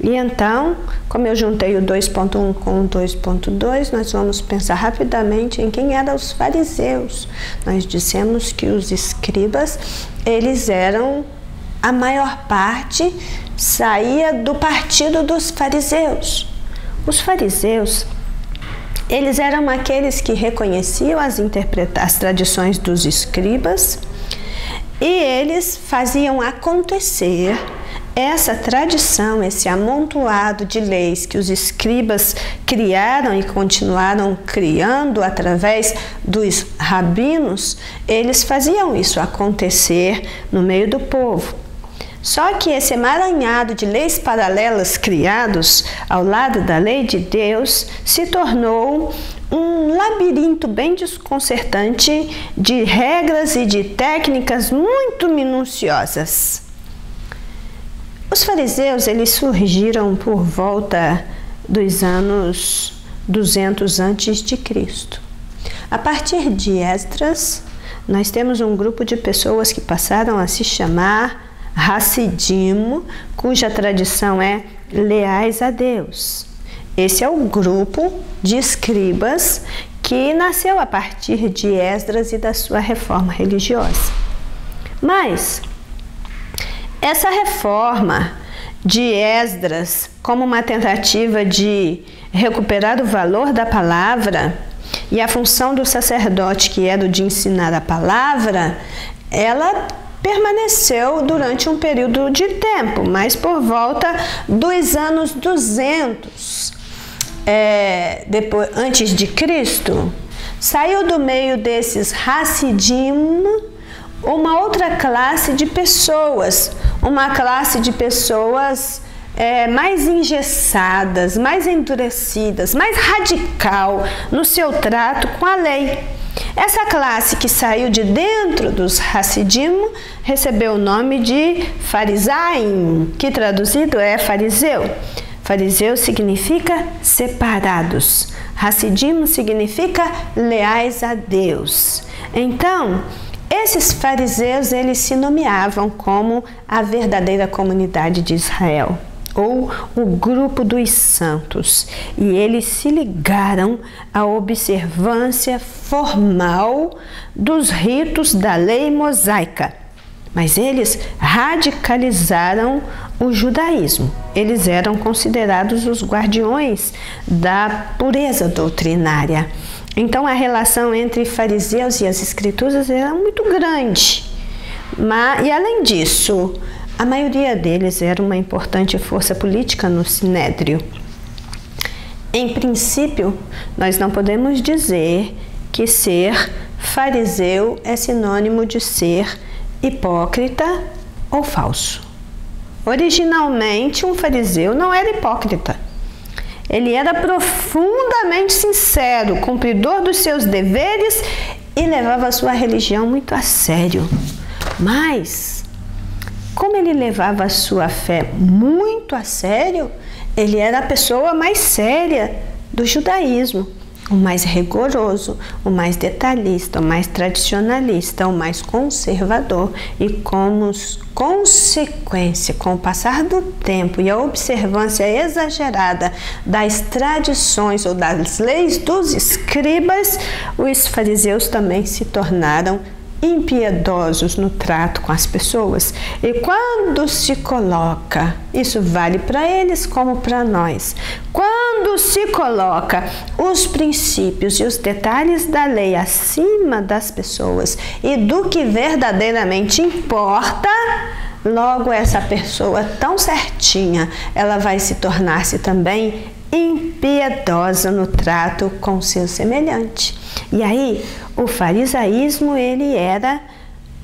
E então, como eu juntei o 2.1 com o 2.2, nós vamos pensar rapidamente em quem eram os fariseus. Nós dissemos que os escribas, eles eram, a maior parte, saía do partido dos fariseus. Os fariseus, eles eram aqueles que reconheciam as tradições dos escribas e eles faziam acontecer essa tradição, esse amontoado de leis que os escribas criaram e continuaram criando através dos rabinos, eles faziam isso acontecer no meio do povo. Só que esse emaranhado de leis paralelas criados ao lado da lei de Deus se tornou um labirinto bem desconcertante de regras e de técnicas muito minuciosas. Os fariseus, eles surgiram por volta dos anos 200 a.C. A partir de Esdras, nós temos um grupo de pessoas que passaram a se chamar Hassidim, cuja tradição é leais a Deus. Esse é o grupo de escribas que nasceu a partir de Esdras e da sua reforma religiosa. Mas essa reforma de Esdras, como uma tentativa de recuperar o valor da palavra e a função do sacerdote, que era o de ensinar a palavra, ela permaneceu durante um período de tempo, mas por volta dos anos 200 antes de Cristo, saiu do meio desses Hassidim uma outra classe de pessoas, uma classe de pessoas mais engessadas, mais endurecidas, mais radical no seu trato com a lei. Essa classe que saiu de dentro dos Hassidim recebeu o nome de Farisaim, que traduzido é fariseu. Fariseu significa separados. Hassidim significa leais a Deus. Então, esses fariseus, eles se nomeavam como a verdadeira comunidade de Israel, ou o grupo dos santos, e eles se ligaram à observância formal dos ritos da lei mosaica. Mas eles radicalizaram o judaísmo. Eles eram considerados os guardiões da pureza doutrinária. Então a relação entre fariseus e as escrituras era muito grande. E além disso, a maioria deles era uma importante força política no Sinédrio. Em princípio, nós não podemos dizer que ser fariseu é sinônimo de ser hipócrita ou falso. Originalmente, um fariseu não era hipócrita. Ele era profundamente sincero, cumpridor dos seus deveres e levava a sua religião muito a sério. Mas, como ele levava a sua fé muito a sério, ele era a pessoa mais séria do judaísmo, o mais rigoroso, o mais detalhista, o mais tradicionalista, o mais conservador. E como consequência, com o passar do tempo e a observância exagerada das tradições ou das leis dos escribas, os fariseus também se tornaram impiedosos no trato com as pessoas. E quando se coloca, isso vale para eles como para nós, quando se coloca os princípios e os detalhes da lei acima das pessoas e do que verdadeiramente importa, logo essa pessoa tão certinha, ela vai se tornar-se também impiedosa no trato com seu semelhante. E aí, o farisaísmo, ele era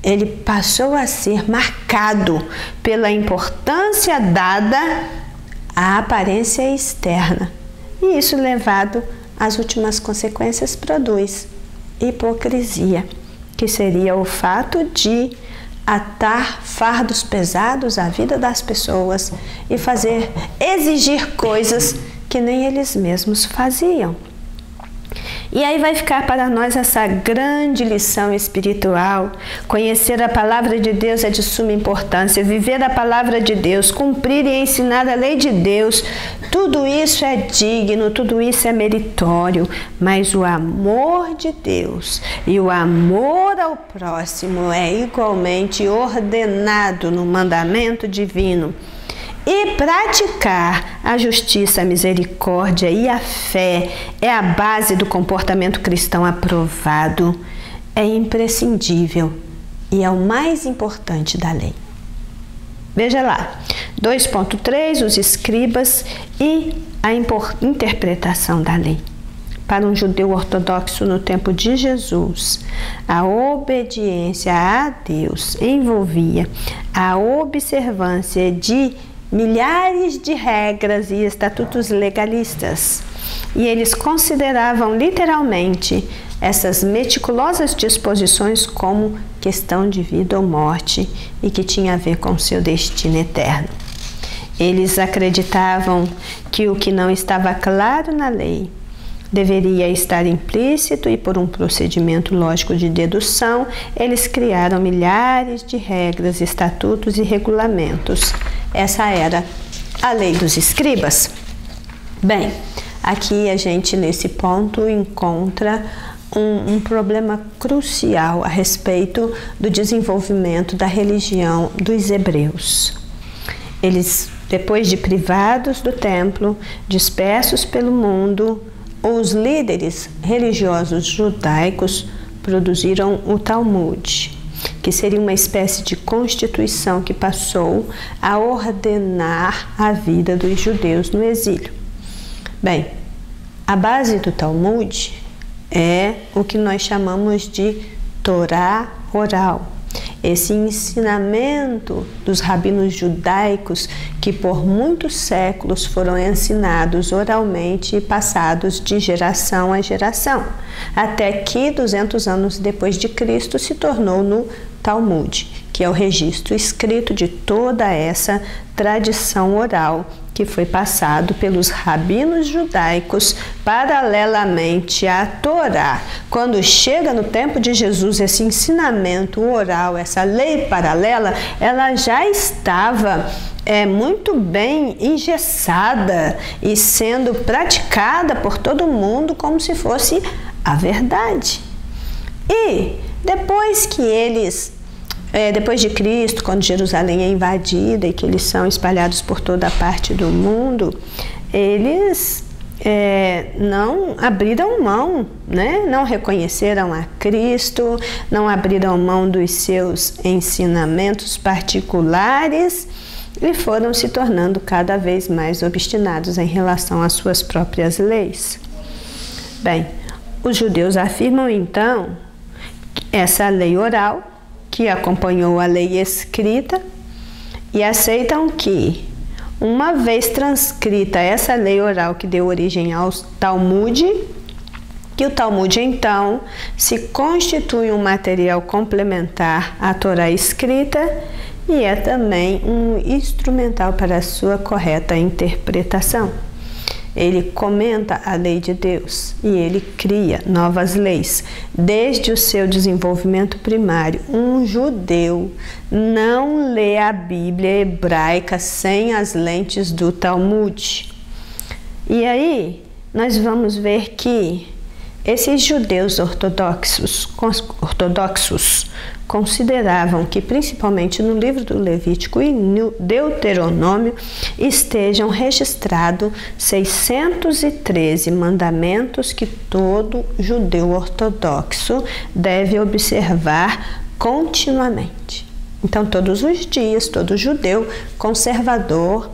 ele passou a ser marcado pela importância dada à aparência externa. E isso, levado às últimas consequências, produz hipocrisia, que seria o fato de atar fardos pesados à vida das pessoas e exigir coisas que nem eles mesmos faziam. E aí vai ficar para nós essa grande lição espiritual. Conhecer a palavra de Deus é de suma importância. Viver a palavra de Deus, cumprir e ensinar a lei de Deus, tudo isso é digno, tudo isso é meritório. Mas o amor de Deus e o amor ao próximo é igualmente ordenado no mandamento divino. E praticar a justiça, a misericórdia e a fé é a base do comportamento cristão aprovado. É imprescindível e é o mais importante da lei. Veja lá, 2.3, os escribas e a interpretação da lei. Para um judeu ortodoxo no tempo de Jesus, a obediência a Deus envolvia a observância de milhares de regras e estatutos legalistas, e eles consideravam literalmente essas meticulosas disposições como questão de vida ou morte e que tinha a ver com seu destino eterno. Eles acreditavam que o que não estava claro na lei deveria estar implícito, e por um procedimento lógico de dedução, eles criaram milhares de regras, estatutos e regulamentos. Essa era a lei dos escribas. Bem, aqui a gente nesse ponto encontra um problema crucial a respeito do desenvolvimento da religião dos hebreus. Eles, depois de privados do templo, dispersos pelo mundo, os líderes religiosos judaicos produziram o Talmud, que seria uma espécie de constituição que passou a ordenar a vida dos judeus no exílio. Bem, a base do Talmud é o que nós chamamos de Torá oral. Esse ensinamento dos rabinos judaicos que por muitos séculos foram ensinados oralmente e passados de geração a geração, até que 200 anos depois de Cristo se tornou no Talmud, que é o registro escrito de toda essa tradição oral que foi passado pelos rabinos judaicos paralelamente à Torá. Quando chega no tempo de Jesus, esse ensinamento oral, essa lei paralela, ela já estava muito bem engessada e sendo praticada por todo mundo como se fosse a verdade. E depois que depois de Cristo, quando Jerusalém é invadida e que eles são espalhados por toda a parte do mundo, eles não abriram mão, né? Não reconheceram a Cristo, não abriram mão dos seus ensinamentos particulares e foram se tornando cada vez mais obstinados em relação às suas próprias leis. Bem, os judeus afirmam então essa lei oral que acompanhou a lei escrita e aceitam que, uma vez transcrita essa lei oral que deu origem ao Talmud, que o Talmud então se constitui um material complementar à Torá escrita e é também um instrumental para a sua correta interpretação. Ele comenta a lei de Deus e ele cria novas leis. Desde o seu desenvolvimento primário, um judeu não lê a Bíblia hebraica sem as lentes do Talmud. E aí, nós vamos ver que esses judeus ortodoxos consideravam que, principalmente no livro do Levítico e no Deuteronômio, estejam registrados 613 mandamentos que todo judeu ortodoxo deve observar continuamente. Então, todos os dias, todo judeu conservador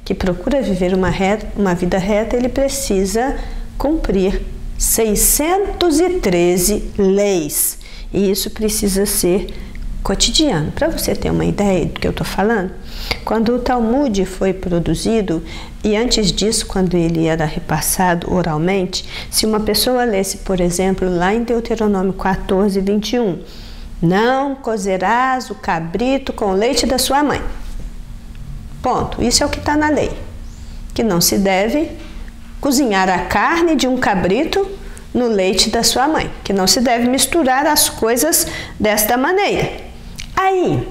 que procura viver uma vida reta, ele precisa cumprir 613 leis. E isso precisa ser cotidiano. Para você ter uma ideia do que eu estou falando, quando o Talmud foi produzido, e antes disso, quando ele era repassado oralmente, se uma pessoa lesse, por exemplo, lá em Deuteronômio 14, 21, não cozerás o cabrito com o leite da sua mãe. Ponto. Isso é o que está na lei. Que não se deve cozinhar a carne de um cabrito no leite da sua mãe. Que não se deve misturar as coisas desta maneira. Aí,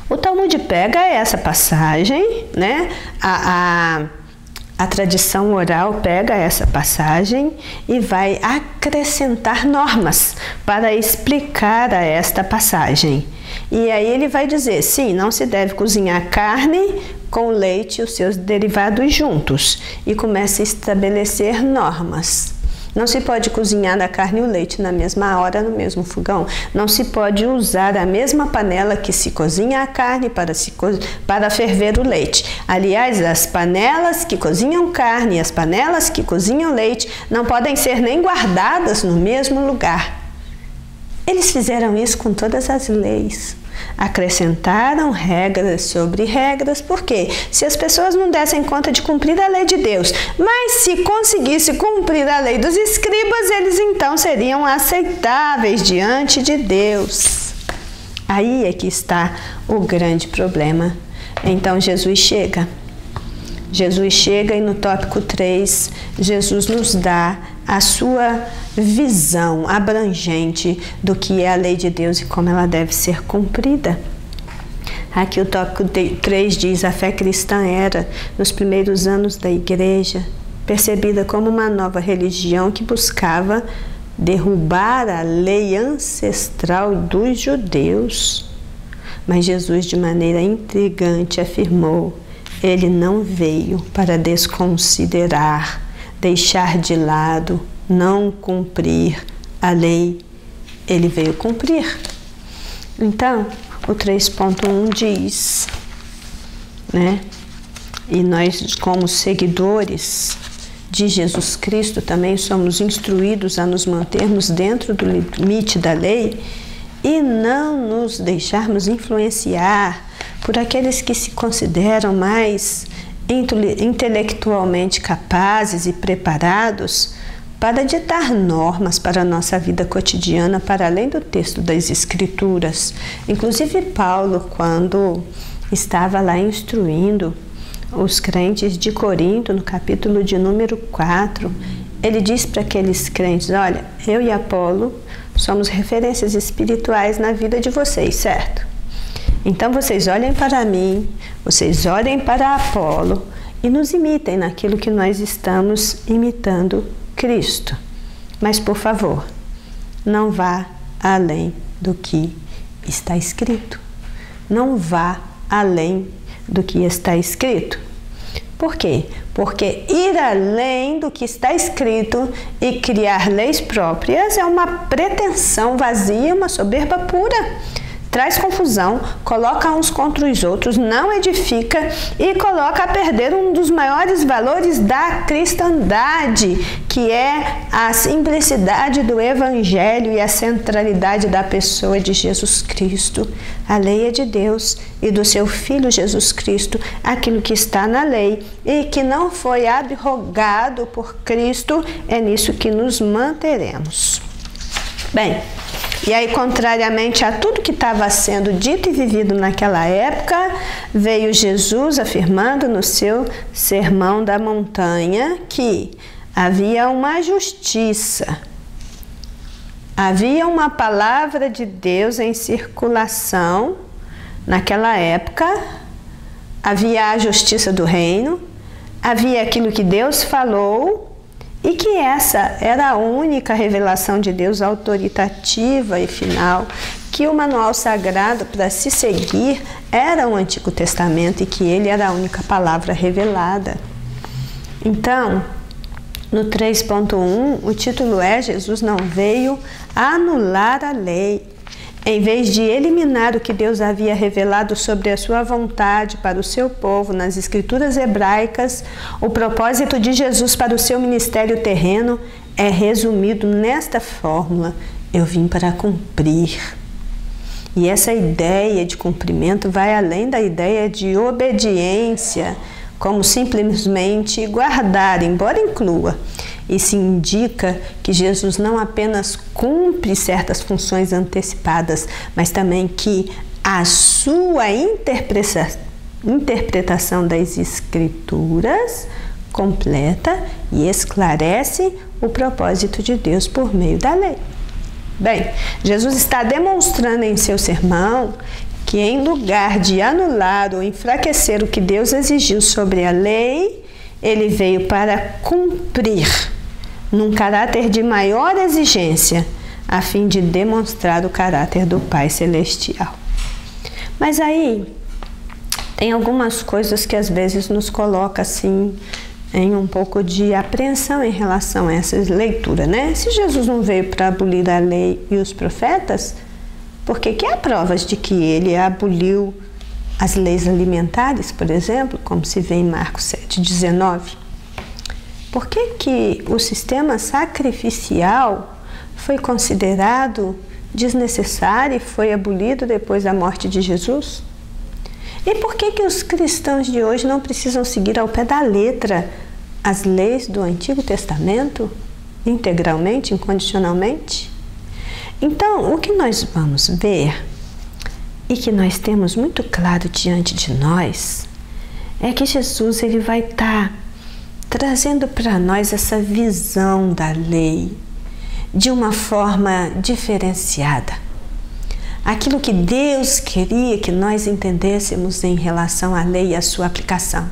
o Talmud pega essa passagem, né? A tradição oral pega essa passagem e vai acrescentar normas para explicar a esta passagem. E aí ele vai dizer, sim, não se deve cozinhar carne com o leite e os seus derivados juntos. E começa a estabelecer normas. Não se pode cozinhar a carne e o leite na mesma hora, no mesmo fogão. Não se pode usar a mesma panela que se cozinha a carne para ferver o leite. Aliás, as panelas que cozinham carne e as panelas que cozinham leite não podem ser nem guardadas no mesmo lugar. Eles fizeram isso com todas as leis. Acrescentaram regras sobre regras, porque se as pessoas não dessem conta de cumprir a lei de Deus, mas se conseguisse cumprir a lei dos escribas, eles então seriam aceitáveis diante de Deus. Aí é que está o grande problema. Então Jesus chega e no tópico 3, Jesus nos dá a sua visão abrangente do que é a lei de Deus e como ela deve ser cumprida. Aqui o tópico 3 diz: a fé cristã era, nos primeiros anos da igreja, percebida como uma nova religião que buscava derrubar a lei ancestral dos judeus. Mas Jesus, de maneira intrigante, afirmou: ele não veio para desconsiderar, deixar de lado, não cumprir a lei. Ele veio cumprir. Então, o 3.1 diz, né? E nós, como seguidores de Jesus Cristo, também somos instruídos a nos mantermos dentro do limite da lei e não nos deixarmos influenciar por aqueles que se consideram mais intelectualmente capazes e preparados para ditar normas para a nossa vida cotidiana, para além do texto das Escrituras. Inclusive Paulo, quando estava lá instruindo os crentes de Corinto, no capítulo de número 4, ele diz para aqueles crentes: olha, eu e Apolo somos referências espirituais na vida de vocês, certo? Então vocês olhem para mim, vocês olhem para Apolo e nos imitem naquilo que nós estamos imitando Cristo. Mas, por favor, não vá além do que está escrito. Não vá além do que está escrito. Por quê? Porque ir além do que está escrito e criar leis próprias é uma pretensão vazia, uma soberba pura. Traz confusão, coloca uns contra os outros, não edifica e coloca a perder um dos maiores valores da cristandade, que é a simplicidade do Evangelho e a centralidade da pessoa de Jesus Cristo. A lei é de Deus e do seu Filho Jesus Cristo, aquilo que está na lei e que não foi abrogado por Cristo, é nisso que nos manteremos. Bem, e aí, contrariamente a tudo que estava sendo dito e vivido naquela época, veio Jesus afirmando no seu Sermão da Montanha que havia uma justiça, havia uma palavra de Deus em circulação naquela época, havia a justiça do reino, havia aquilo que Deus falou, e que essa era a única revelação de Deus autoritativa e final, que o manual sagrado para se seguir era o Antigo Testamento e que ele era a única palavra revelada. Então, no 3.1, o título é: Jesus não veio anular a lei. Em vez de eliminar o que Deus havia revelado sobre a sua vontade para o seu povo nas escrituras hebraicas, o propósito de Jesus para o seu ministério terreno é resumido nesta fórmula: eu vim para cumprir. E essa ideia de cumprimento vai além da ideia de obediência, como simplesmente guardar, embora inclua. Isso indica que Jesus não apenas cumpre certas funções antecipadas, mas também que a sua interpretação das Escrituras completa e esclarece o propósito de Deus por meio da lei. Bem, Jesus está demonstrando em seu sermão que, em lugar de anular ou enfraquecer o que Deus exigiu sobre a lei, ele veio para cumprir, num caráter de maior exigência, a fim de demonstrar o caráter do Pai Celestial. Mas aí, tem algumas coisas que às vezes nos coloca assim em um pouco de apreensão em relação a essa leitura, né? Se Jesus não veio para abolir a lei e os profetas, por que há provas de que ele aboliu as leis alimentares, por exemplo, como se vê em Marcos 7,19? Por que o sistema sacrificial foi considerado desnecessário e foi abolido depois da morte de Jesus? E por que os cristãos de hoje não precisam seguir ao pé da letra as leis do Antigo Testamento, integralmente, incondicionalmente? Então, o que nós vamos ver, e que nós temos muito claro diante de nós, é que Jesus ele vai estar trazendo para nós essa visão da lei de uma forma diferenciada. Aquilo que Deus queria que nós entendêssemos em relação à lei e à sua aplicação.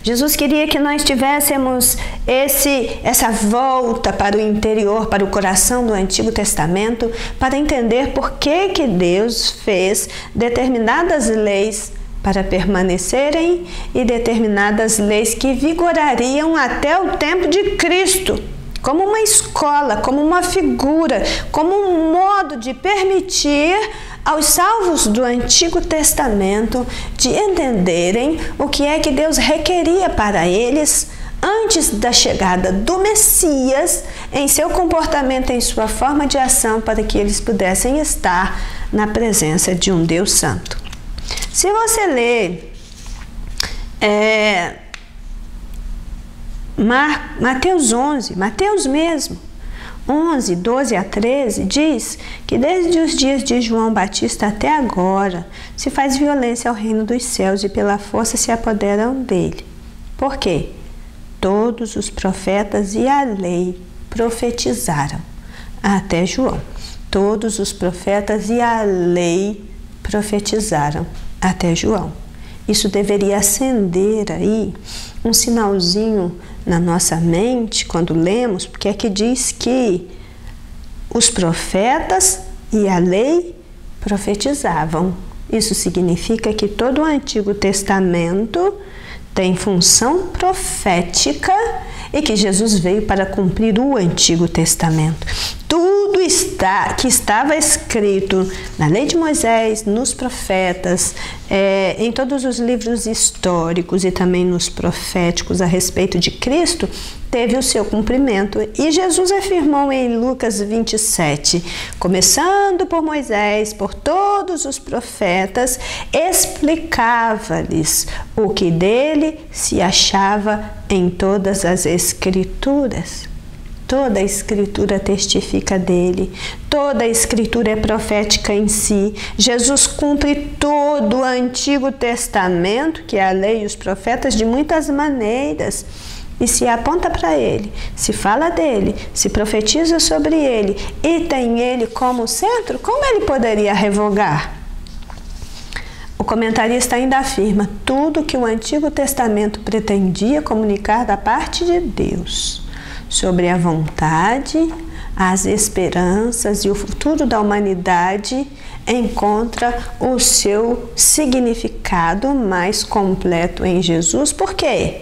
Jesus queria que nós tivéssemos essa volta para o interior, para o coração do Antigo Testamento, para entender por que Deus fez determinadas leis para permanecerem e determinadas leis que vigorariam até o tempo de Cristo, como uma escola, como uma figura, como um modo de permitir aos salvos do Antigo Testamento de entenderem o que é que Deus requeria para eles antes da chegada do Messias, em seu comportamento, em sua forma de ação, para que eles pudessem estar na presença de um Deus Santo. Se você ler Mateus 11, Mateus mesmo, 11, 12 a 13, diz que desde os dias de João Batista até agora se faz violência ao reino dos céus e pela força se apoderam dele. Por quê? Todos os profetas e a lei profetizaram até João. Todos os profetas e a lei profetizaram até João. Isso deveria acender aí um sinalzinho na nossa mente quando lemos, porque aqui diz que os profetas e a lei profetizavam. Isso significa que todo o Antigo Testamento tem função profética e que Jesus veio para cumprir o Antigo Testamento. Tudo que estava escrito na lei de Moisés, nos profetas, em todos os livros históricos e também nos proféticos a respeito de Cristo, teve o seu cumprimento. E Jesus afirmou em Lucas 27, começando por Moisés, por todos os profetas, explicava-lhes o que dele se achava em todas as Escrituras. Toda a Escritura testifica dele, toda a Escritura é profética em si. Jesus cumpre todo o Antigo Testamento, que é a lei e os profetas, de muitas maneiras. E se aponta para ele, se fala dele, se profetiza sobre ele e tem ele como centro, como ele poderia revogar? O comentarista ainda afirma tudo que o Antigo Testamento pretendia comunicar da parte de Deus sobre a vontade, as esperanças e o futuro da humanidade encontra o seu significado mais completo em Jesus. Por quê?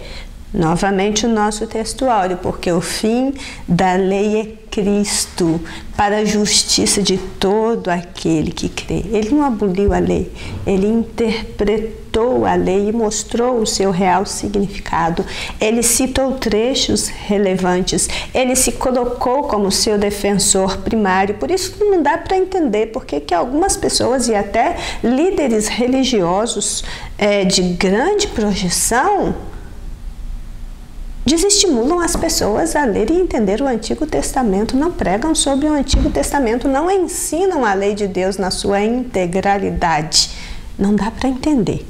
Novamente o nosso textuário, porque o fim da lei é Cristo, para a justiça de todo aquele que crê. Ele não aboliu a lei, ele interpretou a lei e mostrou o seu real significado. Ele citou trechos relevantes, ele se colocou como seu defensor primário. Por isso não dá para entender porque que algumas pessoas e até líderes religiosos de grande projeção desestimulam as pessoas a ler e entender o Antigo Testamento, não pregam sobre o Antigo Testamento, não ensinam a lei de Deus na sua integralidade. Não dá para entender.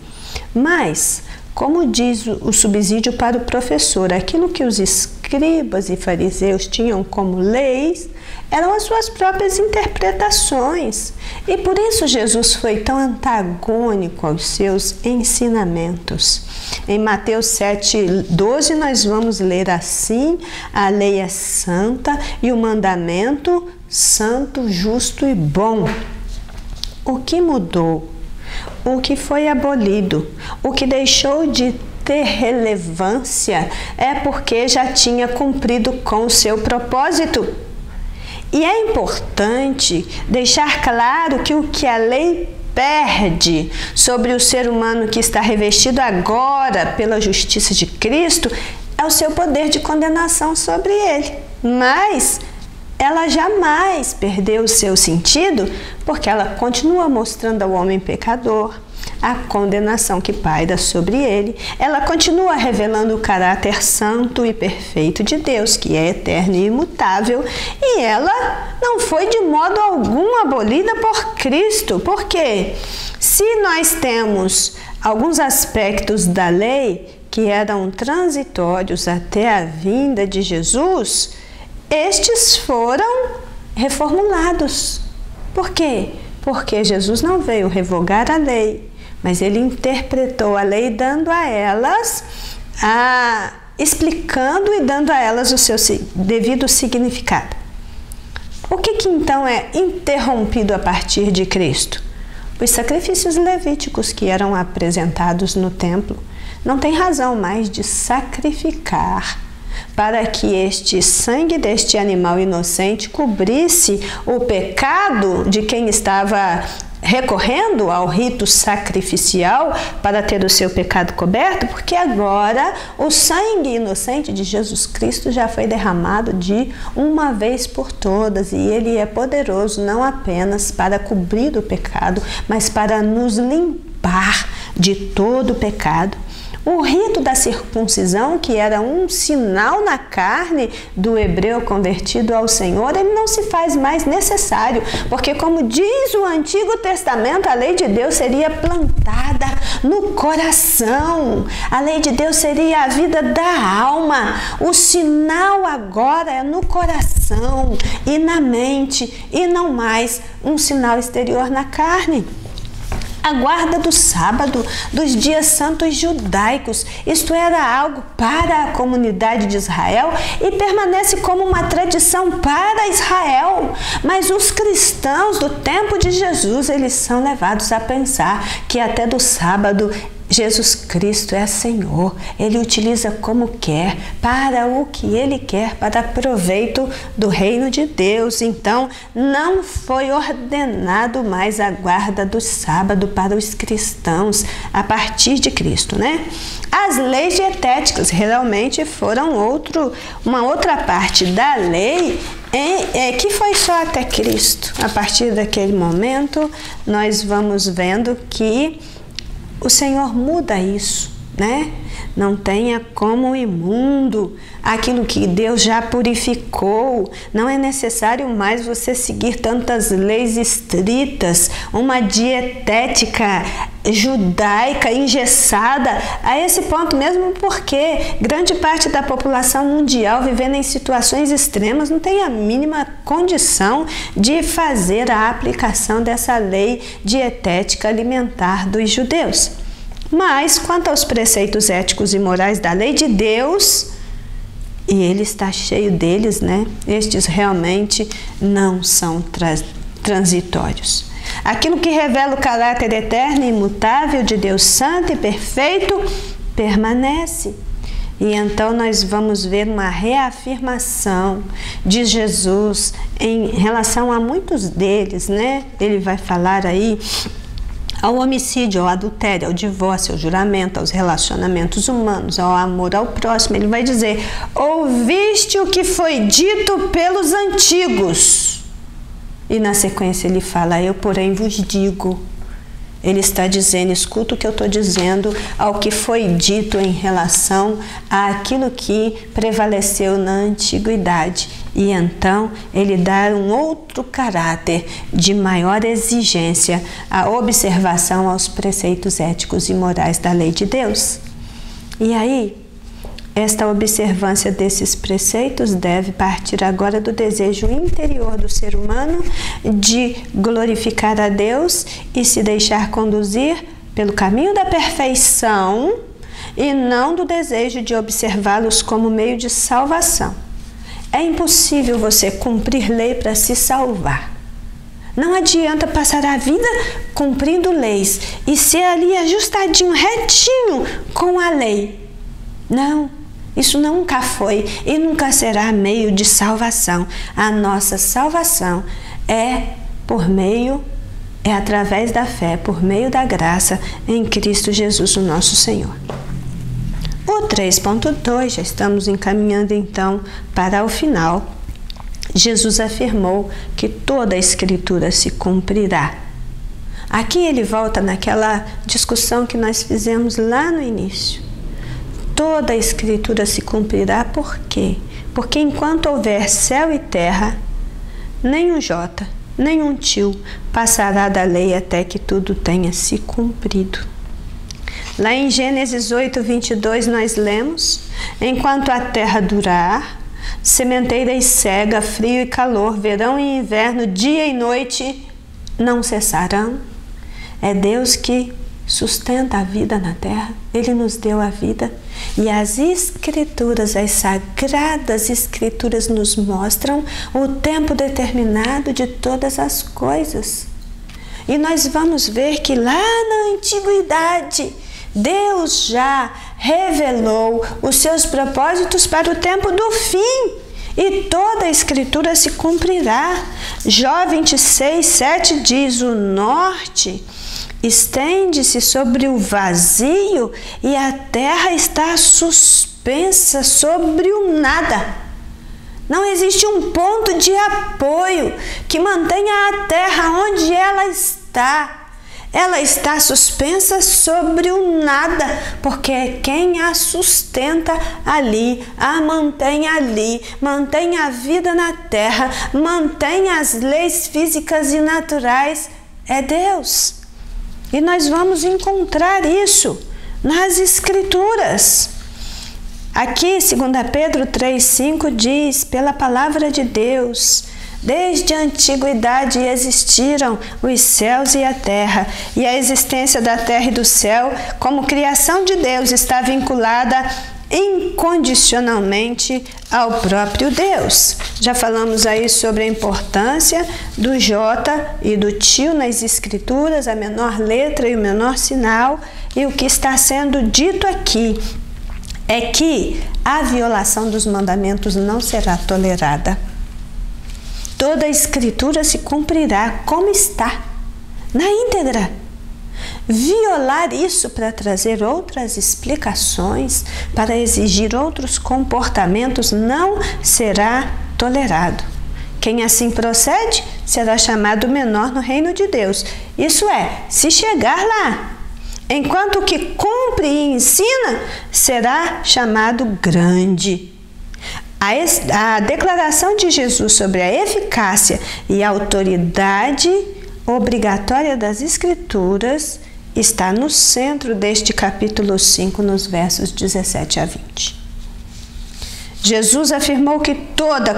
Mas, como diz o subsídio para o professor, aquilo que os escribas e fariseus tinham como leis eram as suas próprias interpretações. E por isso Jesus foi tão antagônico aos seus ensinamentos. Em Mateus 7:12 nós vamos ler assim: a lei é santa e o mandamento santo, justo e bom. O que mudou? O que foi abolido? O que deixou de ter relevância é porque já tinha cumprido com o seu propósito. E é importante deixar claro que o que a lei perde sobre o ser humano que está revestido agora pela justiça de Cristo é o seu poder de condenação sobre ele. Mas ela jamais perdeu o seu sentido, porque ela continua mostrando ao homem pecador a condenação que paira sobre ele. Ela continua revelando o caráter santo e perfeito de Deus, que é eterno e imutável, e ela não foi de modo algum abolida por Cristo. Por quê? Se nós temos alguns aspectos da lei que eram transitórios até a vinda de Jesus, estes foram reformulados. Por quê? Porque Jesus não veio revogar a lei, mas ele interpretou a lei dando a elas, explicando e dando a elas o seu devido significado. O que então é interrompido a partir de Cristo? Os sacrifícios levíticos que eram apresentados no templo. Não tem razão mais de sacrificar para que este sangue deste animal inocente cobrisse o pecado de quem estava recorrendo ao rito sacrificial para ter o seu pecado coberto, porque agora o sangue inocente de Jesus Cristo já foi derramado de uma vez por todas, e ele é poderoso não apenas para cobrir o pecado, mas para nos limpar de todo o pecado. O rito da circuncisão, que era um sinal na carne do hebreu convertido ao Senhor, ele não se faz mais necessário, porque, como diz o Antigo Testamento, a lei de Deus seria plantada no coração. A lei de Deus seria a vida da alma. O sinal agora é no coração e na mente, e não mais um sinal exterior na carne. A guarda do sábado, dos dias santos judaicos, isto era algo para a comunidade de Israel e permanece como uma tradição para Israel. Mas os cristãos do tempo de Jesus, eles são levados a pensar que até do sábado Jesus Cristo é Senhor. Ele utiliza como quer, para o que Ele quer, para proveito do reino de Deus. Então, não foi ordenado mais a guarda do sábado para os cristãos a partir de Cristo, né? As leis dietéticas realmente foram uma outra parte da lei que foi só até Cristo. A partir daquele momento, nós vamos vendo que o Senhor muda isso, né? Não tenha como imundo aquilo que Deus já purificou. Não é necessário mais você seguir tantas leis estritas, uma dietética judaica engessada a esse ponto mesmo, porque grande parte da população mundial vivendo em situações extremas não tem a mínima condição de fazer a aplicação dessa lei dietética alimentar dos judeus. Mas quanto aos preceitos éticos e morais da lei de Deus, e ele está cheio deles, né? Estes realmente não são transitórios. Aquilo que revela o caráter eterno e imutável de Deus santo e perfeito permanece. E então nós vamos ver uma reafirmação de Jesus em relação a muitos deles, né? Ele vai falar aí ao homicídio, ao adultério, ao divórcio, ao juramento, aos relacionamentos humanos, ao amor ao próximo. Ele vai dizer: ouviste o que foi dito pelos antigos. E na sequência ele fala: eu, porém, vos digo. Ele está dizendo: escuta o que eu estou dizendo ao que foi dito em relação àquilo que prevaleceu na antiguidade. E então ele dá um outro caráter de maior exigência, a observação aos preceitos éticos e morais da lei de Deus. E aí, esta observância desses preceitos deve partir agora do desejo interior do ser humano de glorificar a Deus e se deixar conduzir pelo caminho da perfeição e não do desejo de observá-los como meio de salvação. É impossível você cumprir lei para se salvar. Não adianta passar a vida cumprindo leis e ser ali ajustadinho, retinho com a lei. Não. Isso nunca foi e nunca será meio de salvação. A nossa salvação é através da fé, por meio da graça em Cristo Jesus, o nosso Senhor. O 3.2, já estamos encaminhando então para o final. Jesus afirmou que toda a Escritura se cumprirá. Aqui ele volta naquela discussão que nós fizemos lá no início. Toda a Escritura se cumprirá, por quê? Porque enquanto houver céu e terra, nem um jota, nem um tio passará da lei até que tudo tenha se cumprido. Lá em Gênesis 8:22 nós lemos: enquanto a terra durar, sementeira e cega, frio e calor, verão e inverno, dia e noite não cessarão. É Deus que sustenta a vida na terra, Ele nos deu a vida. E as Escrituras, as sagradas Escrituras, nos mostram o tempo determinado de todas as coisas. E nós vamos ver que lá na antiguidade, Deus já revelou os seus propósitos para o tempo do fim. E toda a Escritura se cumprirá. Jó 26:7 diz: o norte estende-se sobre o vazio e a terra está suspensa sobre o nada. Não existe um ponto de apoio que mantenha a terra onde ela está. Ela está suspensa sobre o nada, porque é quem a sustenta ali, a mantém ali, mantém a vida na terra, mantém as leis físicas e naturais, é Deus. E nós vamos encontrar isso nas Escrituras. Aqui, 2 Pedro 3,5 diz: pela palavra de Deus, desde a antiguidade existiram os céus e a terra, e a existência da terra e do céu, como criação de Deus, está vinculada incondicionalmente ao próprio Deus. Já falamos aí sobre a importância do J e do tio nas Escrituras, a menor letra e o menor sinal, e o que está sendo dito aqui é que a violação dos mandamentos não será tolerada. Toda a Escritura se cumprirá como está, na íntegra. Violar isso para trazer outras explicações, para exigir outros comportamentos, não será tolerado. Quem assim procede será chamado menor no reino de Deus. Isso é, se chegar lá. Enquanto o que cumpre e ensina será chamado grande. A declaração de Jesus sobre a eficácia e autoridade obrigatória das Escrituras está no centro deste capítulo 5, nos versos 17 a 20. Jesus afirmou que toda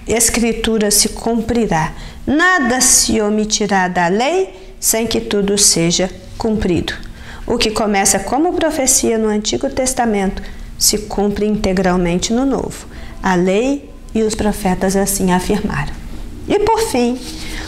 Escritura se cumprirá. Nada se omitirá da lei sem que tudo seja cumprido. O que começa como profecia no Antigo Testamento se cumpre integralmente no Novo. A lei e os profetas assim afirmaram. E por fim,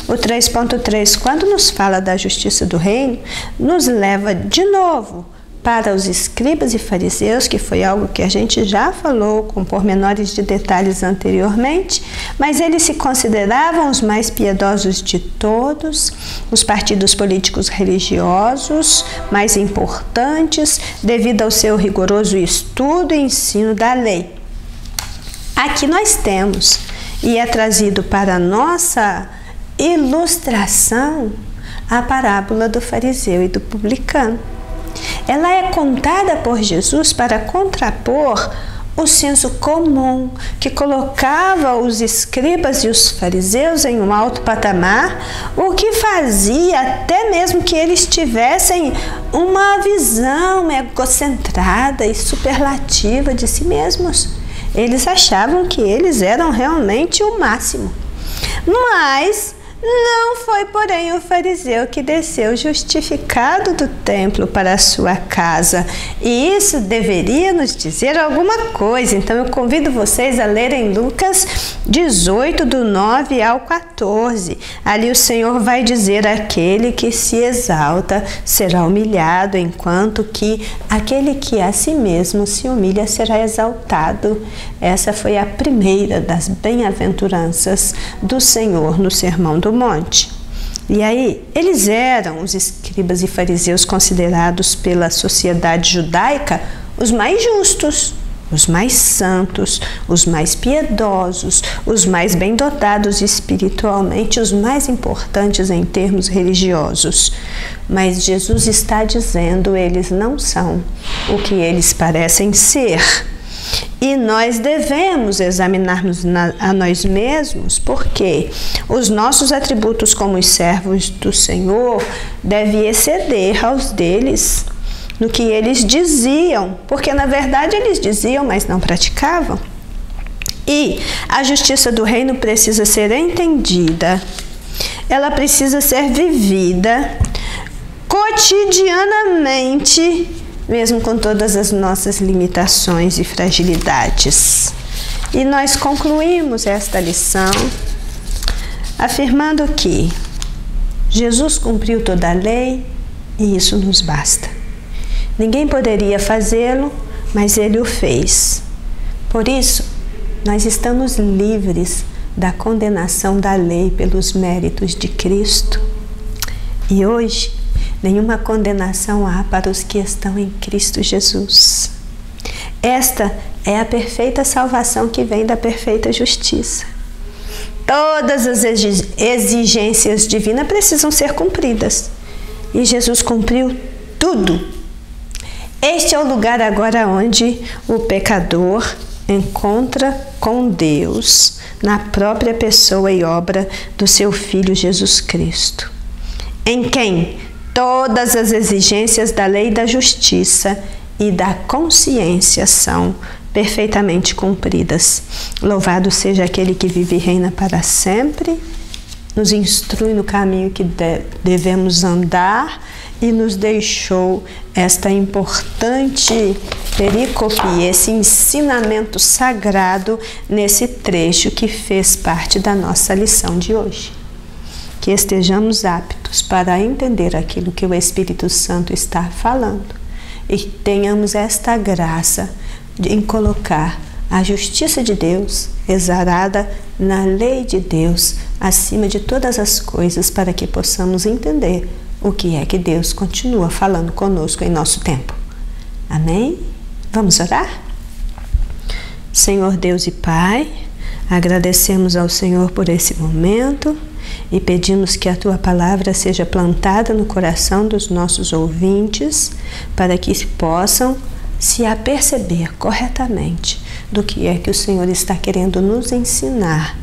o 3.3, quando nos fala da justiça do reino, nos leva de novo para os escribas e fariseus, que foi algo que a gente já falou com pormenores de detalhes anteriormente, mas eles se consideravam os mais piedosos de todos, os partidos políticos religiosos mais importantes, devido ao seu rigoroso estudo e ensino da lei. Aqui nós temos, e é trazido para a nossa ilustração, a parábola do fariseu e do publicano. Ela é contada por Jesus para contrapor o senso comum que colocava os escribas e os fariseus em um alto patamar, o que fazia até mesmo que eles tivessem uma visão egocentrada e superlativa de si mesmos. Eles achavam que eles eram realmente o máximo. Mas não foi, porém, o fariseu que desceu justificado do templo para a sua casa. E isso deveria nos dizer alguma coisa. Então eu convido vocês a lerem Lucas 18, do 9 ao 14. Ali o Senhor vai dizer: aquele que se exalta será humilhado, enquanto que aquele que a si mesmo se humilha será exaltado. Essa foi a primeira das bem-aventuranças do Senhor no Sermão do Monte. E aí, eles eram, os escribas e fariseus, considerados pela sociedade judaica os mais justos, os mais santos, os mais piedosos, os mais bem dotados espiritualmente, os mais importantes em termos religiosos. Mas Jesus está dizendo: eles não são o que eles parecem ser. E nós devemos examinar-nos a nós mesmos, porque os nossos atributos como servos do Senhor devem exceder aos deles no que eles diziam, porque na verdade eles diziam, mas não praticavam. E a justiça do reino precisa ser entendida, ela precisa ser vivida cotidianamente, mesmo com todas as nossas limitações e fragilidades. E nós concluímos esta lição afirmando que Jesus cumpriu toda a lei e isso nos basta. Ninguém poderia fazê-lo, mas Ele o fez. Por isso, nós estamos livres da condenação da lei pelos méritos de Cristo. E hoje, nenhuma condenação há para os que estão em Cristo Jesus. Esta é a perfeita salvação que vem da perfeita justiça. Todas as exigências divinas precisam ser cumpridas. E Jesus cumpriu tudo. Este é o lugar agora onde o pecador encontra com Deus na própria pessoa e obra do seu Filho Jesus Cristo, em quem todas as exigências da lei da justiça e da consciência são perfeitamente cumpridas. Louvado seja aquele que vive e reina para sempre, nos instrui no caminho que devemos andar e nos deixou esta importante perícope, esse ensinamento sagrado nesse trecho que fez parte da nossa lição de hoje. Que estejamos aptos para entender aquilo que o Espírito Santo está falando e que tenhamos esta graça em colocar a justiça de Deus exarada na lei de Deus acima de todas as coisas, para que possamos entender o que é que Deus continua falando conosco em nosso tempo. Amém? Vamos orar? Senhor Deus e Pai, agradecemos ao Senhor por esse momento e pedimos que a Tua palavra seja plantada no coração dos nossos ouvintes, para que possam se aperceber corretamente do que é que o Senhor está querendo nos ensinar.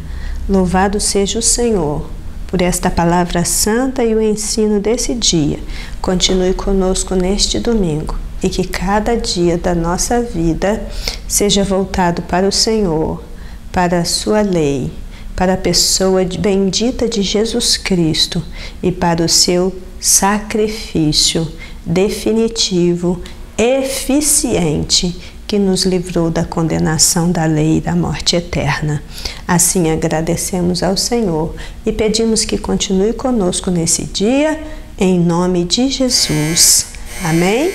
Louvado seja o Senhor por esta palavra santa e o ensino desse dia. Continue conosco neste domingo e que cada dia da nossa vida seja voltado para o Senhor, para a sua lei, para a pessoa bendita de Jesus Cristo e para o seu sacrifício definitivo, eficiente, que nos livrou da condenação da lei e da morte eterna. Assim agradecemos ao Senhor e pedimos que continue conosco nesse dia, em nome de Jesus. Amém?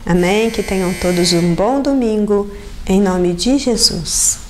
Amém? Que tenham todos um bom domingo, em nome de Jesus.